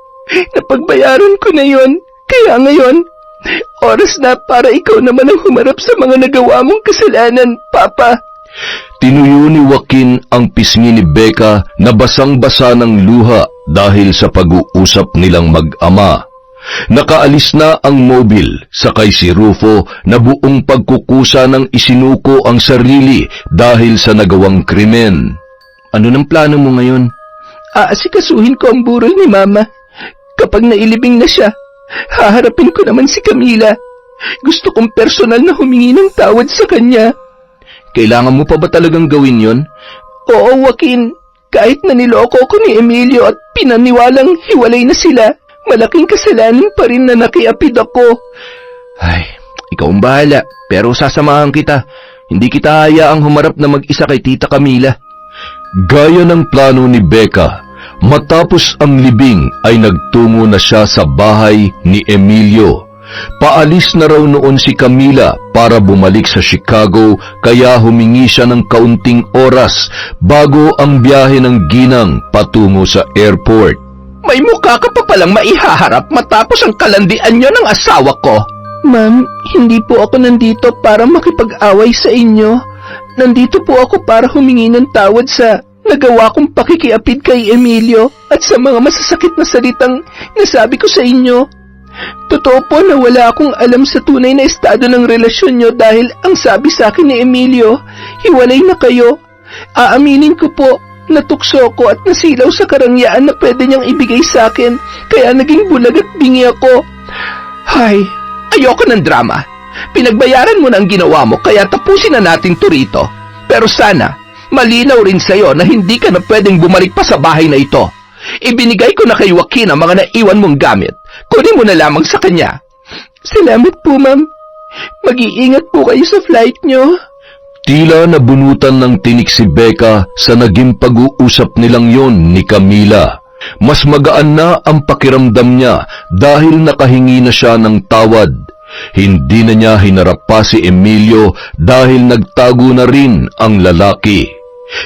napagbayaran ko na yon. Kaya ngayon, oras na para ikaw naman ang humarap sa mga nagawa mong kasalanan, Papa. Tinuyo ni Joaquin ang pisngi ni Becca na basang-basa ng luha dahil sa pag-uusap nilang mag-ama. Nakaalis na ang mobil, sakay si Rufo na buong pagkukusa ng isinuko ang sarili dahil sa nagawang krimen. Ano ng plano mo ngayon? Aasikasuhin ko ang burol ni Mama. Kapag nailibing na siya, haharapin ko naman si Camila. Gusto kong personal na humingi ng tawad sa kanya. Kailangan mo pa ba talagang gawin yon? Oo, Joaquin. Kahit na niloko ko ni Emilio at pinaniwalang hiwalay na sila, malaking kasalanan pa rin na nakiapid ako. Ay, ikaw ang bahala, pero sasamahan kita. Hindi kita hayaang humarap na mag-isa kay Tita Camila. Gaya ng plano ni Becca, matapos ang libing ay nagtungo na siya sa bahay ni Emilio. Paalis na raw noon si Camila para bumalik sa Chicago kaya humingi siya ng kaunting oras bago ang biyahe ng ginang patungo sa airport. May mukha ka pa palang maihaharap matapos ang kalandian niyo ng asawa ko. Ma'am, hindi po ako nandito para makipag-away sa inyo. Nandito po ako para humingi ng tawad sa nagawa kong pakikiapid kay Emilio at sa mga masasakit na salitang nasabi ko sa inyo. Totoo po na wala akong alam sa tunay na estado ng relasyon nyo dahil ang sabi sa akin ni Emilio, hiwalay na kayo. Aaminin ko po, natukso ko at nasilaw sa karangyaan na pwede niyang ibigay sa akin, kaya naging bulag at bingi ako. Hay, ayoko ng drama. Pinagbayaran mo na ang ginawa mo kaya tapusin na natin to rito. Pero sana, malinaw rin sa'yo na hindi ka na pwedeng bumalik pa sa bahay na ito. Ibinigay ko na kay Joaquin ang mga naiwan mong gamit. Kunin mo na lamang sa kanya. Salamat po, ma'am. Mag-iingat po kayo sa flight nyo. Tila nabunutan ng tinik si Becca sa naging pag-uusap nilang yon ni Camila. Mas magaan na ang pakiramdam niya dahil nakahingi na siya ng tawad. Hindi na niya hinarap pa si Emilio dahil nagtago na rin ang lalaki.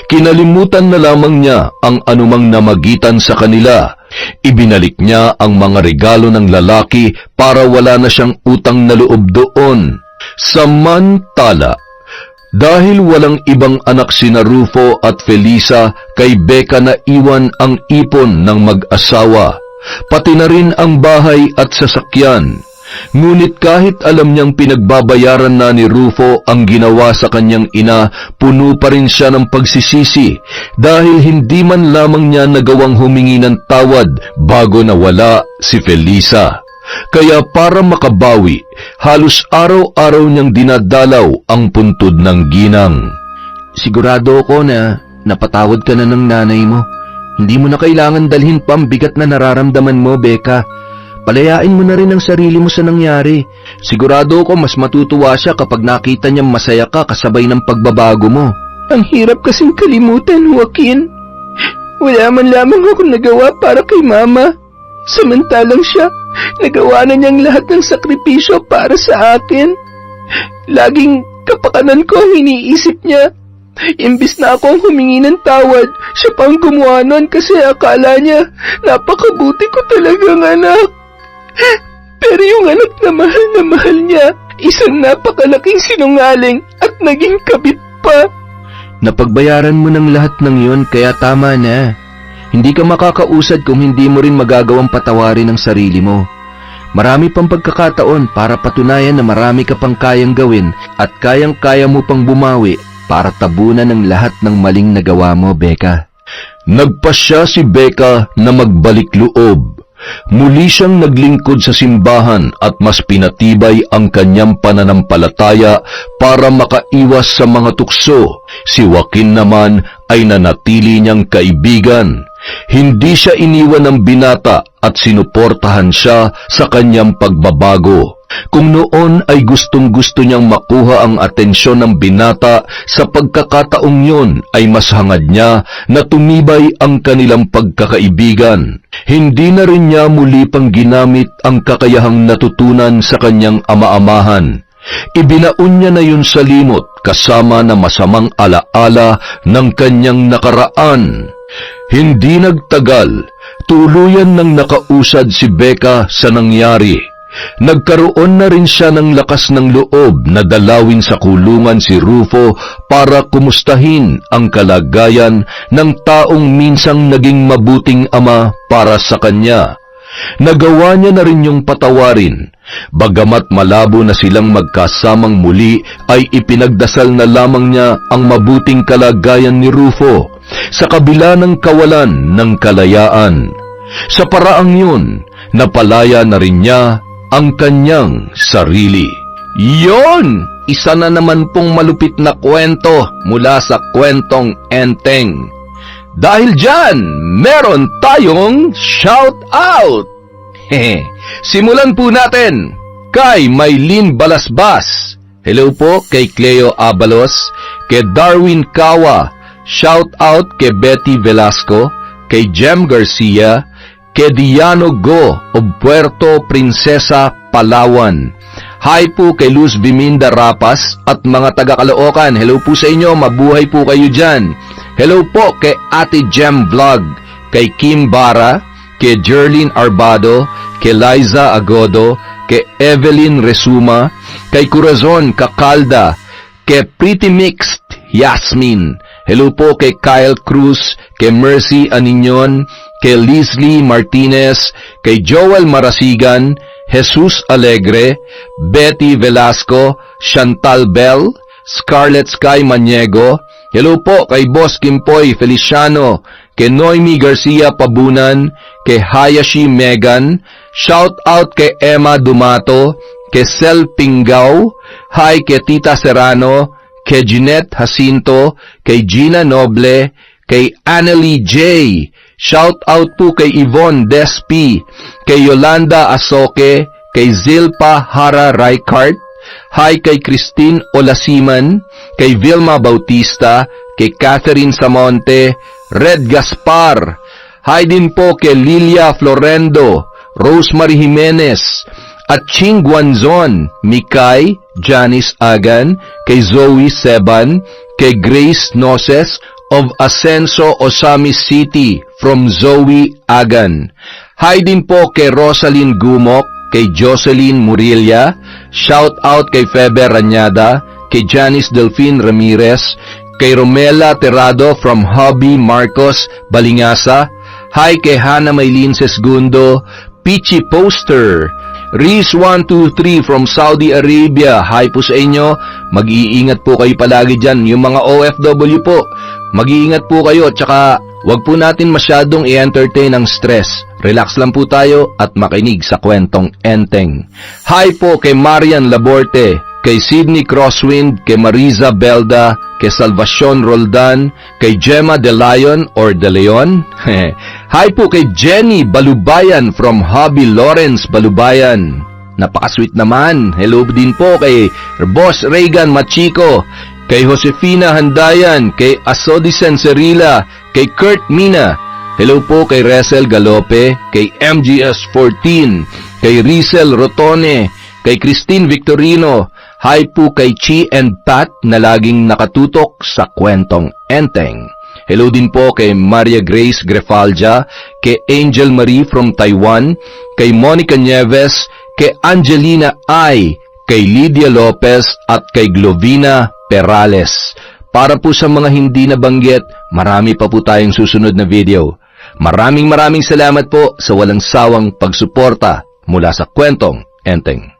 Kinalimutan na lamang niya ang anumang namagitan sa kanila. Ibinalik niya ang mga regalo ng lalaki para wala na siyang utang na loob doon. Samantala, dahil walang ibang anak sina Rufo at Felisa, kay Becca na iwan ang ipon ng mag-asawa, pati na rin ang bahay at sasakyan. Ngunit kahit alam niyang pinagbabayaran na ni Rufo ang ginawa sa kanyang ina, puno pa rin siya ng pagsisisi dahil hindi man lamang niya nagawang humingi ng tawad bago nawala si Felisa. Kaya para makabawi, halos araw-araw niyang dinadalaw ang puntod ng ginang. Sigurado ako na napatawad ka na ng nanay mo. Hindi mo na kailangan dalhin pa ang bigat na nararamdaman mo, Becca. Palayain mo na rin ang sarili mo sa nangyari. Sigurado ako mas matutuwa siya kapag nakita niyang masaya ka kasabay ng pagbabago mo. Ang hirap kasing kalimutan, Joaquin. Wala man lamang akong nagawa para kay Mama. Samantalang siya, nagawa na niyang lahat ng sakripisyo para sa akin. Laging kapakanan ko ang iniisip niya. Imbis na ako ang humingi ng tawad, siya pa ang gumawa nun kasi akala niya napakabuti ko talagang anak. Pero yung anak na mahal niya, isang napakalaking sinungaling at naging kabit pa. Napagbayaran mo ng lahat ng yon kaya tama na. Hindi ka makakausad kung hindi mo rin magagawang patawarin ang sarili mo. Marami pang pagkakataon para patunayan na marami ka pang kayang gawin at kayang-kaya mo pang bumawi para tabunan ng lahat ng maling nagawa mo, Becca. Nagpasya si Becca na magbalik loob. Muli siyang naglingkod sa simbahan at mas pinatibay ang kanyang pananampalataya para makaiwas sa mga tukso. Si Joaquin naman ay nanatili niyang kaibigan. Hindi siya iniwan ng binata at sinuportahan siya sa kanyang pagbabago. Kung noon ay gustong-gusto niyang makuha ang atensyon ng binata, sa pagkakataong yun ay mas hangad niya na tumibay ang kanilang pagkakaibigan. Hindi na rin niya muli pang ginamit ang kakayahang natutunan sa kanyang ama-amahan. Ibinaon niya na yun sa limot kasama na masamang alaala ng kanyang nakaraan. Hindi nagtagal, tuluyan nang nakausad si Becca sa nangyari. Nagkaroon na rin siya ng lakas ng loob na dalawin sa kulungan si Rufo para kumustahin ang kalagayan ng taong minsang naging mabuting ama para sa kanya. Nagawa niya na rin yung patawarin. Bagamat malabo na silang magkasamang muli, ay ipinagdasal na lamang niya ang mabuting kalagayan ni Rufo sa kabila ng kawalan ng kalayaan. Sa paraang yun, napalaya na rin niya ang kanyang sarili. Yon! Isa na naman pong malupit na kwento mula sa kwentong Enteng. Dahil dyan, meron tayong shout out! Simulan po natin kay Maylin Balasbas. Hello po kay Cleo Abalos, kay Darwin Kawa. Shout out kay Betty Velasco, kay Jem Garcia, kay Diano Go of Puerto Princesa, Palawan. Hi po kay Luz Biminda Rapas at mga taga-Caloocan. Hello po sa inyo, mabuhay po kayo dyan. Hello po kay Ate Jem Vlog, kay Kim Bara, kay Jerlyn Arbado, kay Liza Agodo, kay Evelyn Resuma, kay Corazon Kakalda, kay Pretty Mixed Yasmin. Hello po kay Kyle Cruz, kay Mercy Aninyon, kay Leslie Martinez, kay Joel Marasigan, Jesus Alegre, Betty Velasco, Chantal Bell, Scarlett Sky Maniego. Hello po kay Boss Kimpoy Feliciano, kay Noemi Garcia Pabunan, kay Hayashi Megan. Shout out kay Emma Dumato, kay Sel Pingaw. Hi kay Tita Serrano, kay Jeanette Jacinto, kay Gina Noble, kay Annalie J. Shout out po kay Yvonne Despi, kay Yolanda Asoke, kay Zilpa Hara Raikart. Hi kay Christine Olasiman, kay Vilma Bautista, kay Catherine Samonte, Red Gaspar. Hi din po kay Lilia Florendo, Rosemary Jimenez, at Ching Guanzon, Mikay, Janice Agan, kay Zoe Seban, kay Grace Noses of Ascenso, Osamis City, from Zoe Agan. Hi din po kay Rosalyn Gumok, kay Jocelyn Murilla. Shout out kay Feber Ranyada, kay Janice Delphine Ramirez, kay Romela Terrado from Hobby Marcos, Balingasa. Hi kay Hana Maylin Sesgundo, Pichi Poster, Riz 123 from Saudi Arabia. Hi po sa inyo, mag-iingat po kayo palagi dyan. Yung mga OFW po, mag-iingat po kayo, tsaka wag po natin masyadong i-entertain ang stress. Relax lang po tayo at makinig sa kwentong Enteng. Hi po kay Marian Laborte, kay Sydney Crosswind, kay Mariza Belda, kay Salvacion Roldan, kay Gemma De Leon or De Leon. Hi po kay Jenny Balubayan from Hobby Lawrence, Balubayan. Napaka-sweet naman. Hello din po kay Boss Reagan Machiko, kay Josefina Handayan, kay Asodisen Cerila, kay Kurt Mina. Hello po kay Resel Galope, kay MGS14, kay Rizel Rotone, kay Christine Victorino. Hi po kay Chi and Pat na laging nakatutok sa kwentong Enteng. Hello din po kay Maria Grace Grefalja, kay Angel Marie from Taiwan, kay Monica Nieves, kay Angelina Ai, kay Lydia Lopez at kay Glovina Perales. Para po sa mga hindi nabanggit, marami pa po tayong susunod na video. Maraming salamat po sa walang sawang pagsuporta mula sa kwentong Enteng.